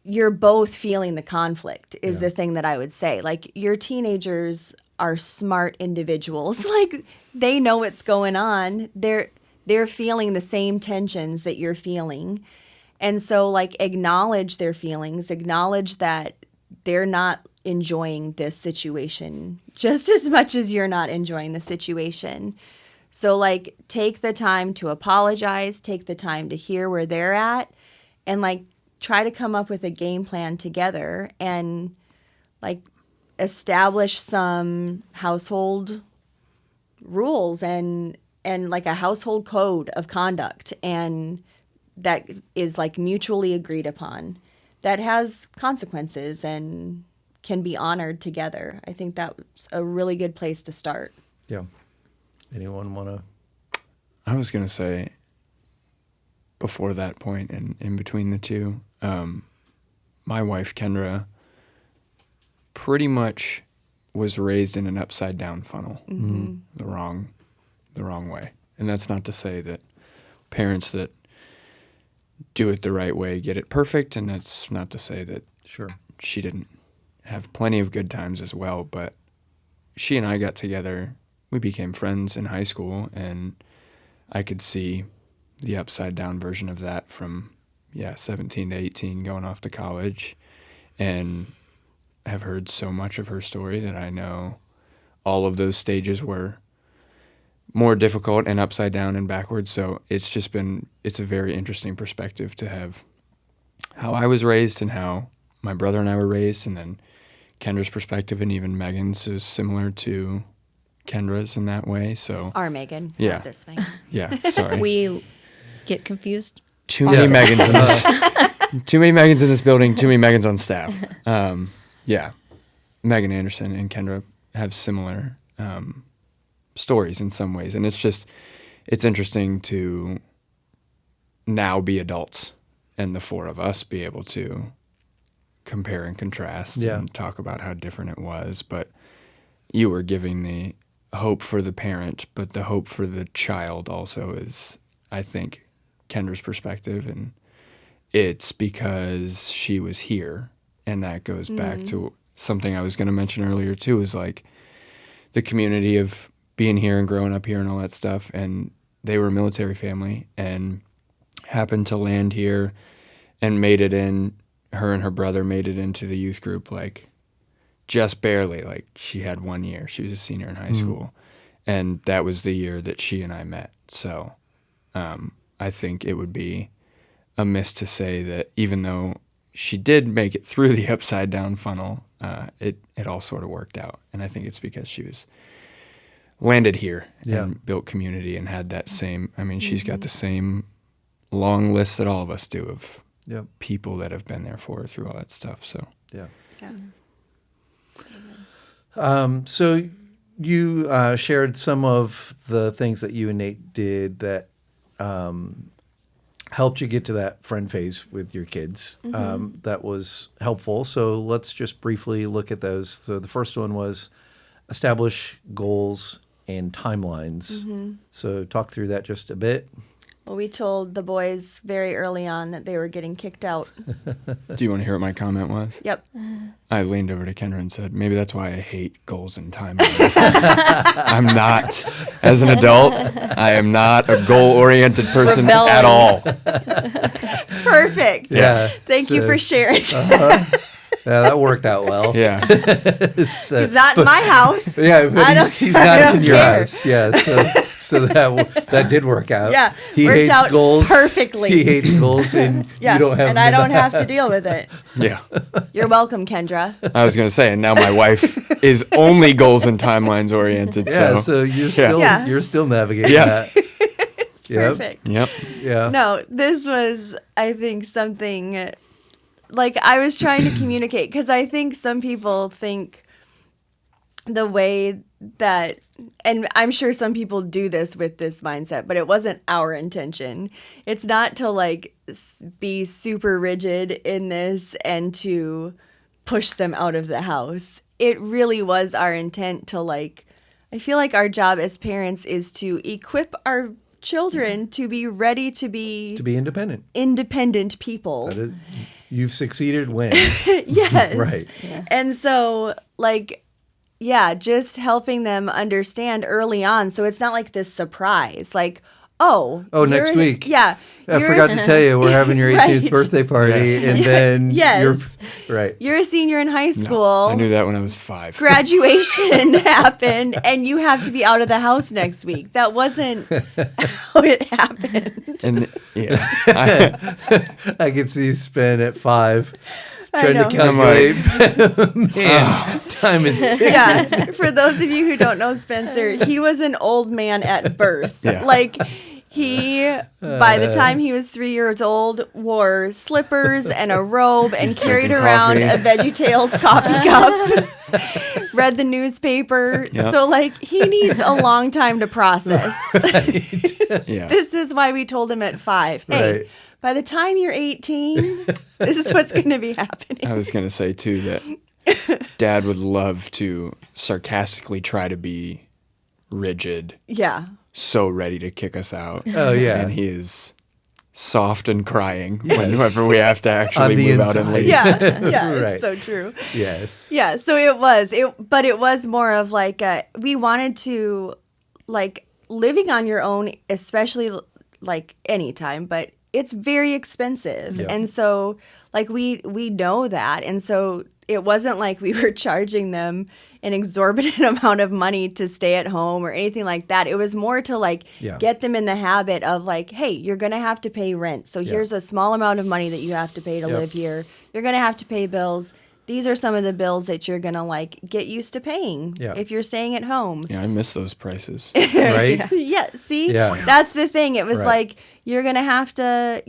you're both feeling the conflict is the thing that I would say. Like, your teenagers are smart individuals. Like, they know what's going on. They're feeling the same tensions that you're feeling. And so, like, acknowledge their feelings, acknowledge that they're not enjoying this situation just as much as you're not enjoying the situation. So, like, take the time to apologize, take the time to hear where they're at, and, like, try to come up with a game plan together and, like, establish some household rules and like a household code of conduct, and that is, like, mutually agreed upon, that has consequences and can be honored together. I think that's a really good place to start. Yeah. Anyone want to? I was going to say, before that point and in between the two, my wife, Kendra, pretty much was raised in an upside down funnel, the wrong way. And that's not to say that parents that do it the right way get it perfect, and that's not to say that Sure. she didn't have plenty of good times as well, but she and I got together, we became friends in high school, and I could see the upside down version of that from 17 to 18 going off to college, and have heard so much of her story that I know all of those stages were more difficult and upside down and backwards. So it's a very interesting perspective to have how I was raised and how my brother and I were raised, and then Kendra's perspective, and even Megan's is similar to Kendra's in that way. So Our Megan, Yeah. not this Megan. yeah, sorry. We get confused. Too many Megans in this. Too many Megans in this building. Too many Megans on staff. Megan Anderson and Kendra have similar stories in some ways. And it's interesting to now be adults and the four of us be able to compare and contrast and talk about how different it was. But you were giving the hope for the parent, but the hope for the child also is, I think, Kendra's perspective. And it's because she was here. And that goes back to something I was going to mention earlier too, is like the community of being here and growing up here and all that stuff. And they were a military family and happened to land here and made it in. Her and her brother made it into the youth group, like just barely. Like she had 1 year. She was a senior in high school. And that was the year that she and I met. So I think it would be amiss to say that even though she did make it through the upside down funnel, it all sort of worked out. And I think it's because she was landed here and built community and had that same, I mean, she's got the same long list that all of us do of people that have been there for her through all that stuff. So, so you shared some of the things that you and Nate did that helped you get to that friend phase with your kids. That was helpful. So let's just briefly look at those. So the first one was establish goals and timelines. So talk through that just a bit. Well, we told the boys very early on that they were getting kicked out. do you want to hear what my comment was? Yep. I leaned over to Kendra and said, maybe that's why I hate goals and timelines. I'm not, as an adult, I am not a goal-oriented person at all. Perfect. Yeah. Thank you for sharing. Yeah, that worked out well. Yeah. He's not in my house. Yeah, but I don't- he's I not don't in your care. house. Yeah, so that did work out. Yeah, he worked hates out goals perfectly. He hates goals, and you don't have. and him I in the don't have to house. deal with it. Yeah. You're welcome, Kendra. I was going to say, and now my wife is only goals and timelines oriented. Yeah, So, so you're still navigating that. Perfect. Yep. Yeah. No, this was, I think, something like I was trying to communicate, because I think some people think the way that, and I'm sure some people do this with this mindset, but it wasn't our intention. It's not to like be super rigid in this and to push them out of the house. It really was our intent to like, I feel like our job as parents is to equip our children to be ready to be independent people. That is, you've succeeded when. Yes. Right. And so, like, yeah, just helping them understand early on. So it's not like this surprise, like, next week. Yeah. I forgot to tell you, we're having your 18th Right. birthday party, and then Yes. right. You're a senior in high school. I knew that when I was 5. Graduation happened, and you have to be out of the house next week. That wasn't how it happened. And yeah, I could see you spin at 5. I Trying know. to calculate. Man, time is ticking. Yeah, for those of you who don't know Spencer, he was an old man at birth. Yeah. Like, he, by the time he was 3 years old, wore slippers and a robe and carried Drinking around coffee. a VeggieTales coffee cup, read the newspaper. Yep. So, like, he needs a long time to process. yeah. This is why we told him at 5, hey, Right. by the time you're 18, this is what's going to be happening. I was going to say, too, that Dad would love to sarcastically try to be rigid, Yeah. so ready to kick us out. Oh, yeah. And he is soft and crying whenever we have to actually the move out and inside. leave. Yeah, yeah, Right. it's so true. Yes. Yeah, so but it was more of like we wanted to, like, living on your own, especially like anytime, but it's very expensive. Yeah. And so, like, we know that. And so it wasn't like we were charging them an exorbitant amount of money to stay at home or anything like that. It was more to, like, get them in the habit of, like, hey, you're going to have to pay rent. So here's a small amount of money that you have to pay to live here. You're going to have to pay bills. These are some of the bills that you're going to, like, get used to paying if you're staying at home. Yeah, I miss those prices. Right? Yeah, see? Yeah. That's the thing. It was Right. like, you're going to have to,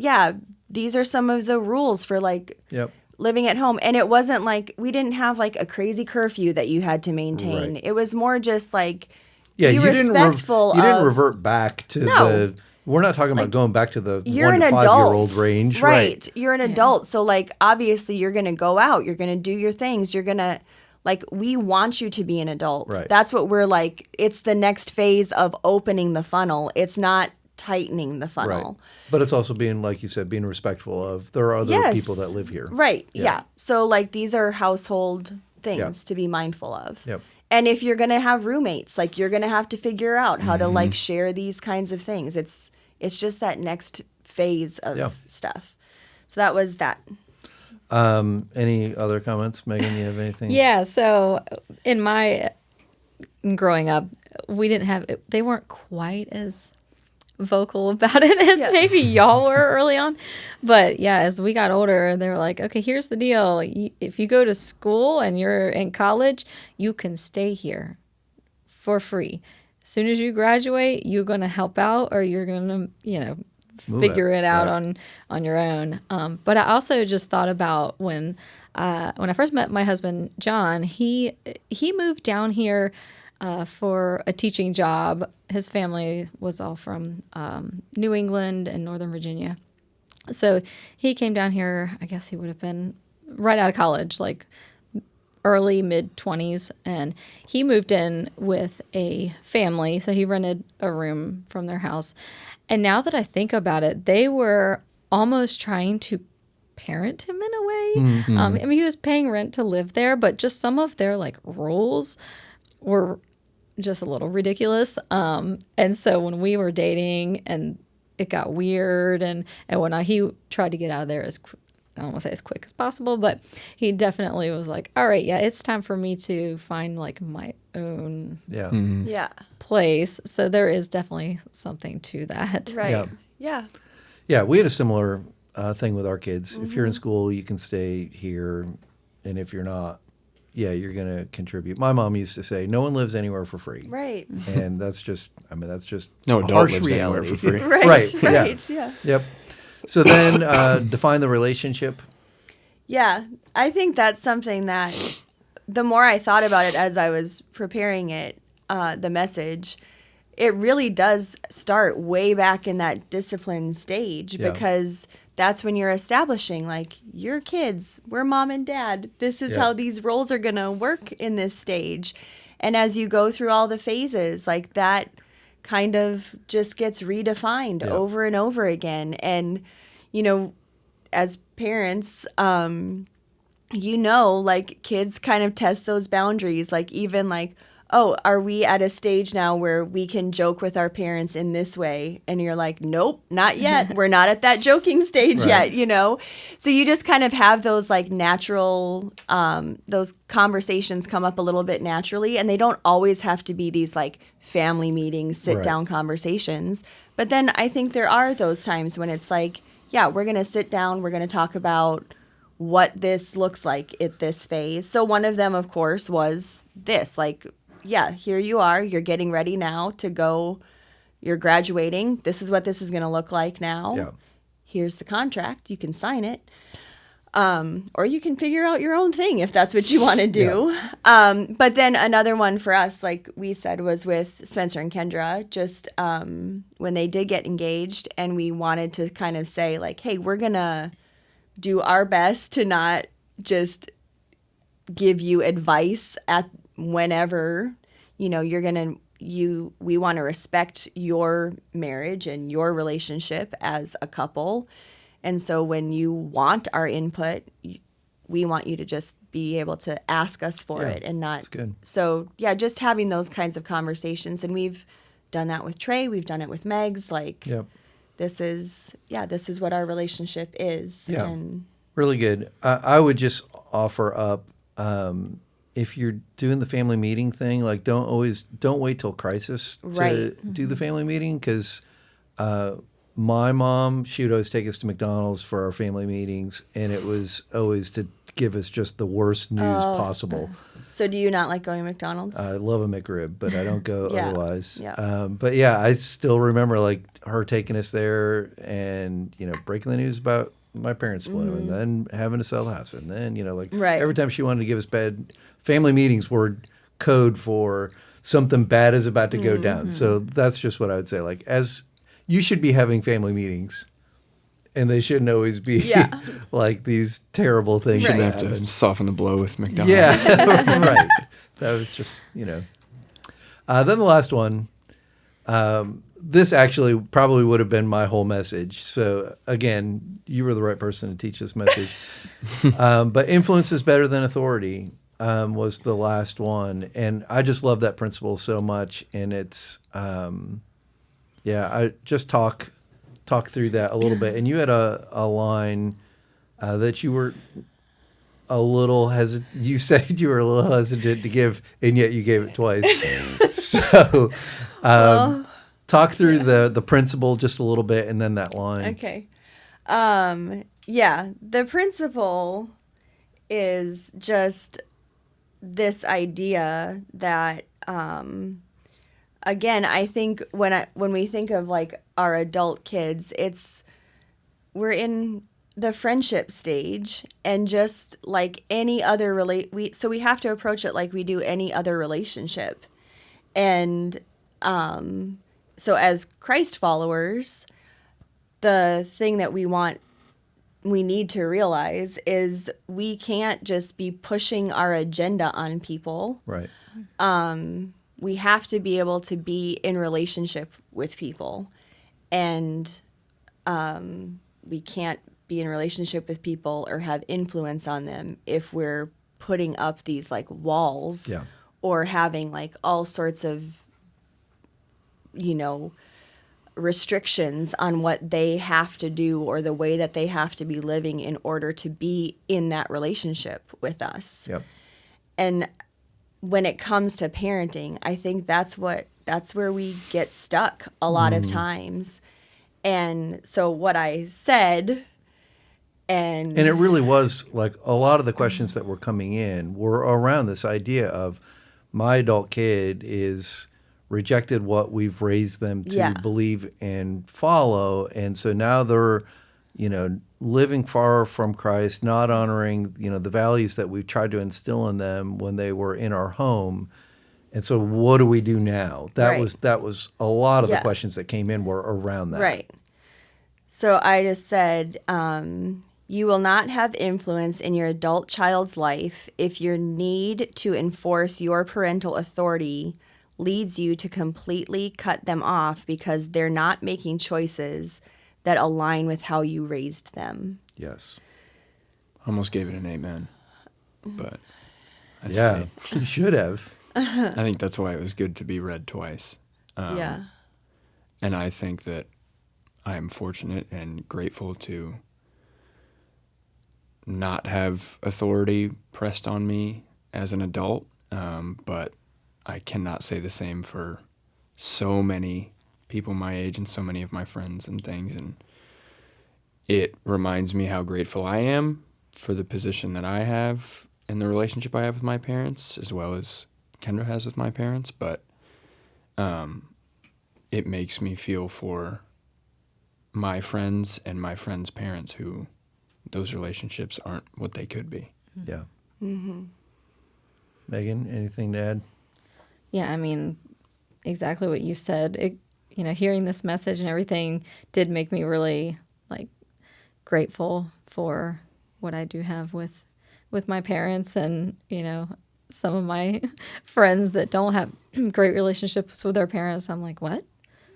these are some of the rules for, like, Yep. living at home. And it wasn't like, we didn't have, like, a crazy curfew that you had to maintain. Right. It was more just like, Yeah, be you respectful you didn't of- revert back to No. we're not talking about going back to the You're 1 an to 5 adult. year old range. Right. You're an adult. So, like, obviously, you're going to go out. You're going to do your things. You're going to, like, we want you to be an adult. Right. That's what we're like. It's the next phase of opening the funnel. It's not tightening the Right. funnel. But it's also being, like you said, being respectful of there are other Yes. people that live here. Right. Yeah. Yeah. So, like, these are household things to be mindful of. Yep. And if you're going to have roommates, like, you're going to have to figure out how to, Mm-hmm. like, share these kinds of things. It's just that next phase of stuff. So that was that. Any other comments, Megan? You have anything? Yeah. So growing up, they weren't quite as vocal about it as maybe y'all were early on. But yeah, as we got older, they were like, okay, here's the deal. If you go to school and you're in college, you can stay here for free. As soon as you graduate, you're going to help out or you're going to, figure it out on your own. But I also just thought about when I first met my husband, John, he moved down here for a teaching job. His family was all from New England and Northern Virginia. So he came down here, I guess he would have been right out of college, like early mid-20s, and he moved in with a family. So he rented a room from their house. And now that I think about it, they were almost trying to parent him in a way. Mm-hmm. I mean, he was paying rent to live there, but just some of their like rules were just a little ridiculous. And so when we were dating and it got weird and when he tried to get out of there I don't want to say as quick as possible, but he definitely was like, all right, yeah, it's time for me to find like my own Yeah. place. So there is definitely something to that. Right. Yeah. Yeah. Yeah, we had a similar thing with our kids. If you're in school, you can stay here, and if you're not, you're going to contribute. My mom used to say, "No one lives anywhere for free." Right. And that's just No a adult harsh lives anywhere reality. for free. Right. Right. Yeah. Yep. So then, define the relationship. Yeah. I think that's something that the more I thought about it as I was preparing it, the message, it really does start way back in that discipline stage because that's when you're establishing, like, your kids, we're mom and dad. This is how these roles are going to work in this stage. And as you go through all the phases, like, that kind of just gets redefined over and over again. And, as parents, like, kids kind of test those boundaries, like, even like, oh, are we at a stage now where we can joke with our parents in this way? And you're like, nope, not yet. We're not at that joking stage yet, So you just kind of have those like natural, those conversations come up a little bit naturally. And they don't always have to be these like family meetings, sit down conversations. But then I think there are those times when it's like, yeah, we're going to sit down, we're going to talk about what this looks like at this phase. So one of them, of course, was this, like, yeah, here you are. You're getting ready now to go. You're graduating. This is what this is going to look like now. Yeah. Here's the contract. You can sign it. Or you can figure out your own thing if that's what you want to do. But then another one for us, like we said, was with Spencer and Kendra, just when they did get engaged. And we wanted to kind of say, like, hey, we're going to do our best to not just give you advice at whenever, we want to respect your marriage and your relationship as a couple. And so when you want our input, we want you to just be able to ask us for it and not. That's good. So yeah, just having those kinds of conversations. And we've done that with Trey. We've done it with Megs. Like, this is what our relationship is. Yeah. And Really good. I would just offer up, if you're doing the family meeting thing, like don't wait till crisis to do the family meeting, because my mom, she would always take us to McDonald's for our family meetings, and it was always to give us just the worst news possible. so do you not like going to McDonald's? I love a McRib, but I don't go otherwise. Yeah. But yeah, I still remember like her taking us there and, breaking the news about my parents split and then having to sell the house. And then, every time she wanted to give us bed, family meetings were code for something bad is about to go down. So that's just what I would say. Like, as you should be having family meetings, and they shouldn't always be Yeah. like these terrible things Right. that Shouldn't have happen. to soften the blow with McDonald's. Yeah, right. That was just, Then the last one, this actually probably would have been my whole message. So again, you were the right person to teach this message. But influence is better than authority was the last one. And I just love that principle so much. And it's, I just talk through that a little bit. And you had a line that you were a little hesitant. You said you were a little hesitant to give, and yet you gave it twice. So talk through the principle just a little bit, and then that line. Okay. The principle is just this idea that, again, I think when we think of like our adult kids, we're in the friendship stage, and just like any other so we have to approach it like we do any other relationship. And so as Christ followers, the thing that we need to realize is we can't just be pushing our agenda on people. Right. We have to be able to be in relationship with people, and we can't be in relationship with people or have influence on them if we're putting up these like walls or having like all sorts of, restrictions on what they have to do or the way that they have to be living in order to be in that relationship with us. Yep. And when it comes to parenting, I think that's where we get stuck a lot of times. And so what I said, and it really was like a lot of the questions that were coming in were around this idea of my adult kid is rejected what we've raised them to believe and follow. And so now they're, living far from Christ, not honoring, the values that we've tried to instill in them when they were in our home. And so what do we do now? That was a lot of the questions that came in were around that. Right. So I just said, you will not have influence in your adult child's life if your need to enforce your parental authority leads you to completely cut them off because they're not making choices that align with how you raised them. Yes. Almost gave it an amen, but I Yeah, stayed. you should have. I think that's why it was good to be read twice. And I think that I am fortunate and grateful to not have authority pressed on me as an adult, but I cannot say the same for so many people my age and so many of my friends and things. And it reminds me how grateful I am for the position that I have and the relationship I have with my parents, as well as Kendra has with my parents. But it makes me feel for my friends and my friends' parents who those relationships aren't what they could be. Yeah. Megan, anything to add? Yeah, I mean, exactly what you said. Hearing this message and everything did make me really grateful for what I do have with my parents, and some of my friends that don't have great relationships with their parents. I'm like, what?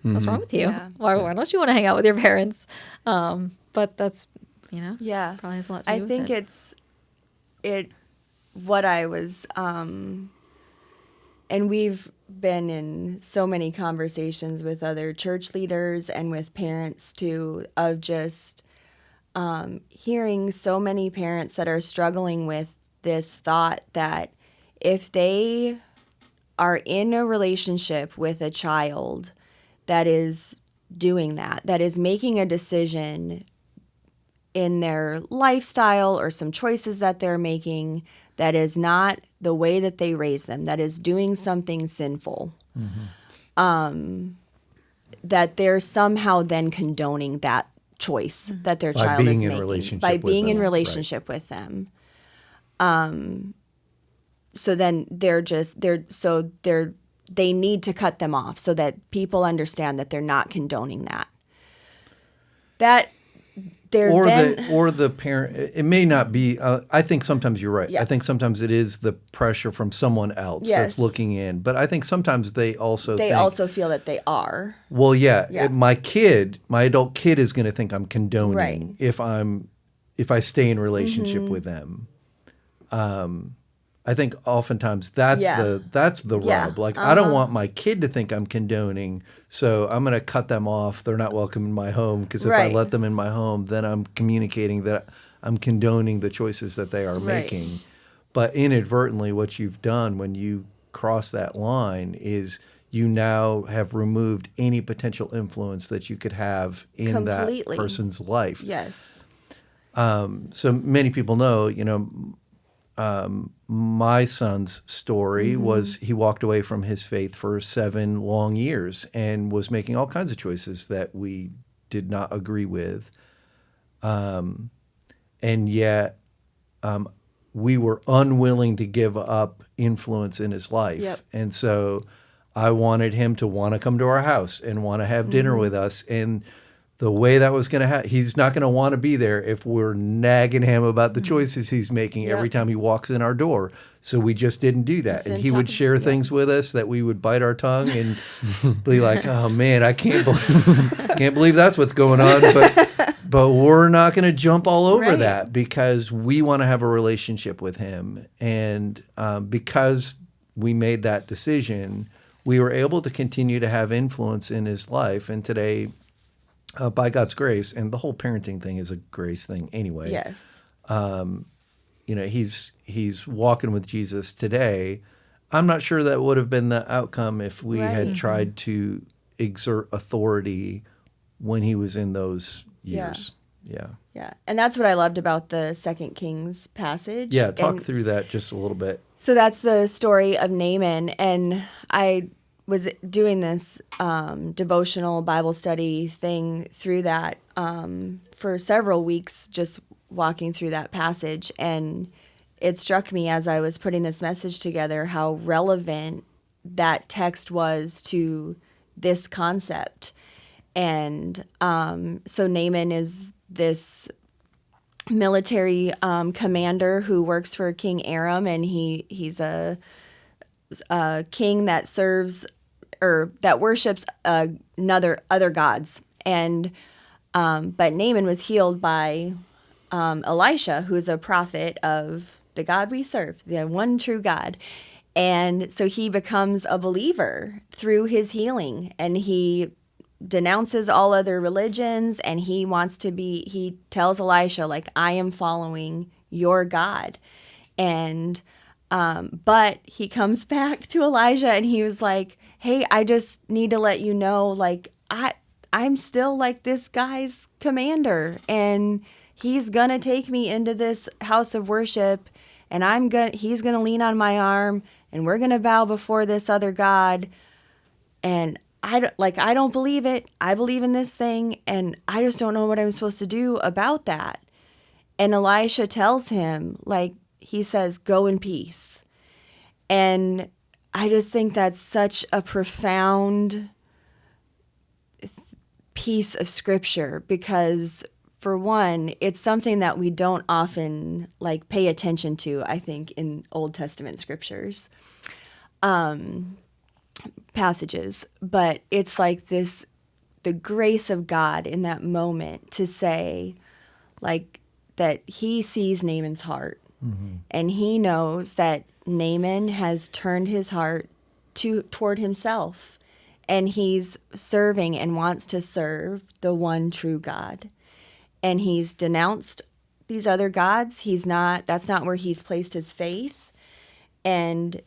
What's wrong with you? Yeah. Why don't you want to hang out with your parents? But that's probably has a lot to do with it. I think it's what I was, and we've been in so many conversations with other church leaders and with parents too, of just hearing so many parents that are struggling with this thought that if they are in a relationship with a child that is doing that is making a decision in their lifestyle or some choices that they're making that is not the way that they raise them, that is doing something sinful, that they're somehow then condoning that choice that their child is making by being in relationship with them. So then they're they need to cut them off so that people understand that they're not condoning that. That they're or the parent. It may not be. I think sometimes you're right. Yeah. I think sometimes it is the pressure from someone else that's Yes. looking in. But I think sometimes they also think, also feel that they are. well, yeah, Yeah. my adult kid is going to think I'm condoning Right. if I stay in relationship with them. I think oftentimes that's Yeah. the Yeah. rub. Like I don't want my kid to think I'm condoning, so I'm going to cut them off. They're not welcome in my home because if I Right. let them in my home, then I'm communicating that I'm condoning the choices that they are Right. making. But inadvertently, what you've done when you cross that line is you now have removed any potential influence that you could have in Completely. that person's life. Yes. So many people know, my son's story was he walked away from his faith for 7 long years and was making all kinds of choices that we did not agree with. And yet we were unwilling to give up influence in his life. Yep. And so I wanted him to want to come to our house and want to have dinner with us. And the way that was going to happen, he's not going to want to be there if we're nagging him about the choices he's making every Yep. time he walks in our door. So we just didn't do that. Just And didn't he would talk- share yeah. things with us that we would bite our tongue and be like, oh man, I can't believe that's what's going on. But we're not going to jump all over Right. that because we want to have a relationship with him. And because we made that decision, we were able to continue to have influence in his life. And today, by God's grace, and the whole parenting thing is a grace thing anyway. Yes. He's walking with Jesus today. I'm not sure that would have been the outcome if we had Right. tried to exert authority when he was in those years. Yeah. Yeah. And that's what I loved about the 2 Kings passage. Yeah. Talk And through that just a little bit. so that's the story of Naaman. And I was doing this devotional Bible study thing through that for several weeks, just walking through that passage. And it struck me as I was putting this message together how relevant that text was to this concept. And so Naaman is this military commander who works for King Aram, and he's a king that serves or that worships other gods. And but Naaman was healed by Elisha, who's a prophet of the God we serve, the one true God. And so he becomes a believer through his healing, and he denounces all other religions, and he tells Elisha, like, I am following your God. And but he comes back to Elijah and he was like, hey, I just need to let you know, like, I'm still like this guy's commander, and he's gonna take me into this house of worship, and he's gonna lean on my arm, and we're gonna bow before this other God. And I don't believe it. I believe in this thing, and I just don't know what I'm supposed to do about that. And Elisha tells him, like, he says, go in peace. And I just think that's such a profound piece of scripture, because for one, it's something that we don't often like pay attention to, I think, in Old Testament scriptures. Passages, but it's like the grace of God in that moment to say, like, that he sees Naaman's heart, and he knows that Naaman has turned his heart toward himself, and he's serving and wants to serve the one true God, and he's denounced these other gods. That's not where he's placed his faith, and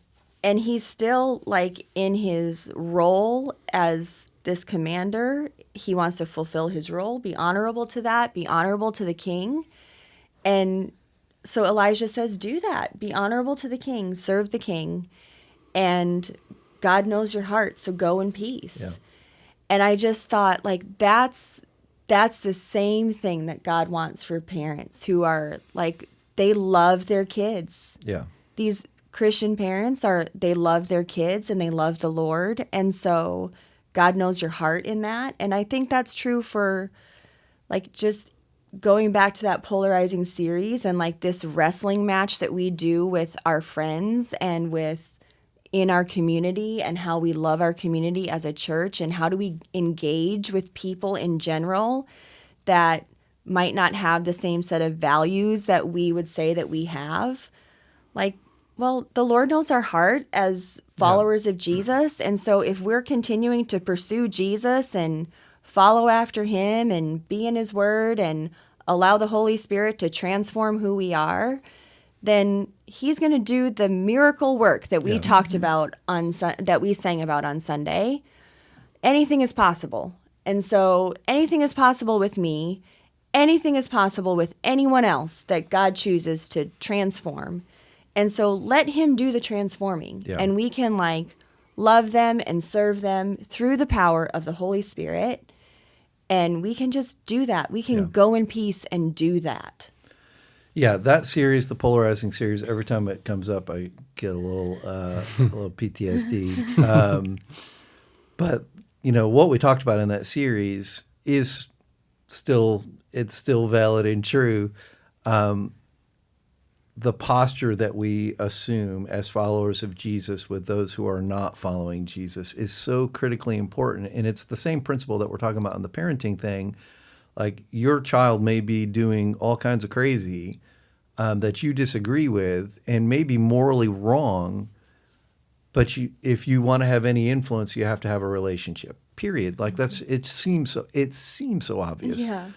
he's still, like, in his role as this commander. He wants to fulfill his role, be honorable to that, be honorable to the king. And so Elijah says, do that. Be honorable to the king, serve the king. And God knows your heart, so go in peace. Yeah. And I just thought, like, that's the same thing that God wants for parents who are, like, they love their kids. Yeah. These Christian parents they love their kids and they love the Lord. And so God knows your heart in that. And I think that's true for like just going back to that polarizing series and like this wrestling match that we do with our friends and in our community, and how we love our community as a church, and how do we engage with people in general that might not have the same set of values that we would say that we have. Like, well, the Lord knows our heart as followers of Jesus. And so if we're continuing to pursue Jesus and follow after him and be in his word and allow the Holy Spirit to transform who we are, then he's going to do the miracle work that we talked about that we sang about on Sunday. Anything is possible. And so anything is possible with me. Anything is possible with anyone else that God chooses to transform. And so let him do the transforming. Yeah. And we can like love them and serve them through the power of the Holy Spirit. And we can just do that. We can go in peace and do that. Yeah, that series, the polarizing series, every time it comes up, I get a little PTSD. But you know what we talked about in that series is still valid and true. The posture that we assume as followers of Jesus with those who are not following Jesus is so critically important, and it's the same principle that we're talking about in the parenting thing. Like, your child may be doing all kinds of crazy that you disagree with and may be morally wrong, but if you want to have any influence, you have to have a relationship, period. Like, it seems so obvious. Yeah.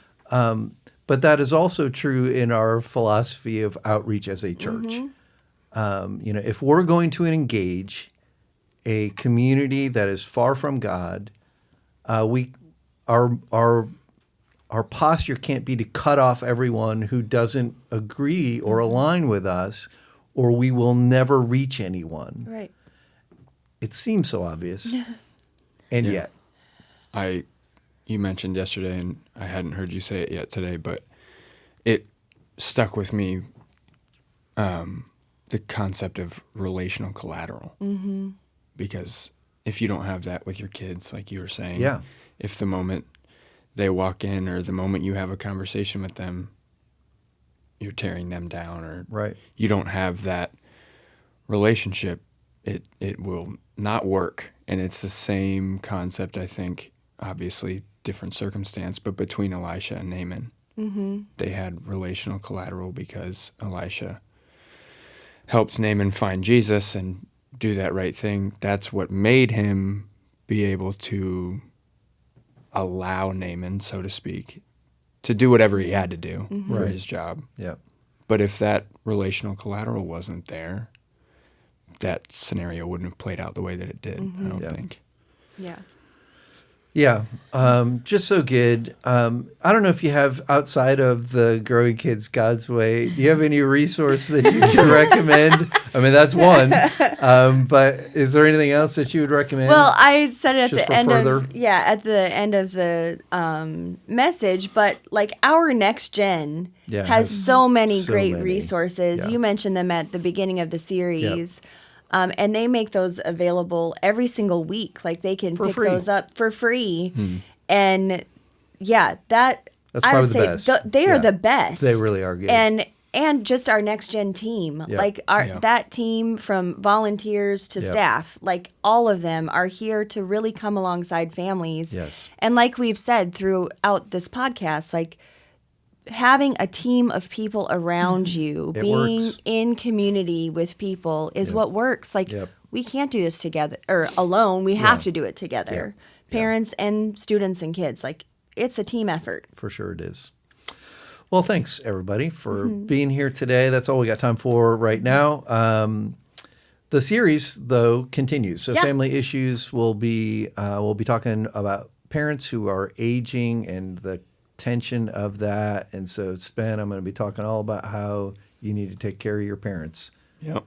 But that is also true in our philosophy of outreach as a church. Mm-hmm. If we're going to engage a community that is far from God, our posture can't be to cut off everyone who doesn't agree or align with us, or we will never reach anyone. Right. It seems so obvious. And yet. You mentioned yesterday, and I hadn't heard you say it yet today, but it stuck with me, the concept of relational collateral. Mm-hmm. Because if you don't have that with your kids, like you were saying, if the moment they walk in or the moment you have a conversation with them, you're tearing them down, or you don't have that relationship, it will not work. And it's the same concept, I think, obviously different circumstance, but between Elisha and Naaman. Mm-hmm. They had relational collateral because Elisha helped Naaman find Jesus and do that right thing. That's what made him be able to allow Naaman, so to speak, to do whatever he had to do for his job. Yeah. But if that relational collateral wasn't there, that scenario wouldn't have played out the way that it did, I don't think. Yeah. Yeah, just so good. I don't know if you have, outside of the Growing Kids God's Way, do you have any resource that you can recommend? I mean, that's one. But is there anything else that you would recommend? Well, I said it at Just the end further? at the end of the message, but like Our Next Gen has so many great resources. Yeah. You mentioned them at the beginning of the series. Yep. And they make those available every single week. Like, they can pick those up for free. And that's probably the best. They are the best. They really are good. And just our Next Gen team, like that team from volunteers to staff, like all of them are here to really come alongside families. Yes. And like we've said throughout this podcast, like, having a team of people around you, being in community with people is what works. Like, we can't do this together or alone. We have to do it together. Parents and students and kids. Like, it's a team effort. For sure it is. Well, thanks, everybody, for being here today. That's all we got time for right now. The series, though, continues. So Family Issues will be we'll be talking about parents who are aging and the tension of that. And so, I'm going to be talking all about how you need to take care of your parents. Yep.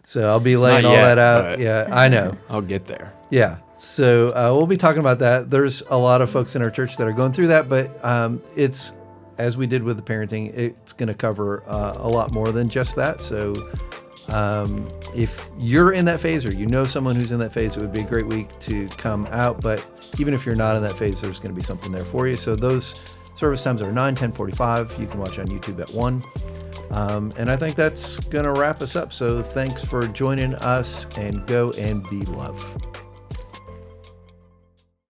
So I'll be laying all that out. Yeah, I know. I'll get there. Yeah. So we'll be talking about that. There's a lot of folks in our church that are going through that, but it's, as we did with the parenting, it's going to cover a lot more than just that. So If you're in that phase or you know someone who's in that phase, it would be a great week to come out. But even if you're not in that phase, there's going to be something there for you. So those service times are 9, 10, 45. You can watch on YouTube at 1. And I think that's going to wrap us up. So thanks for joining us, and go and be love.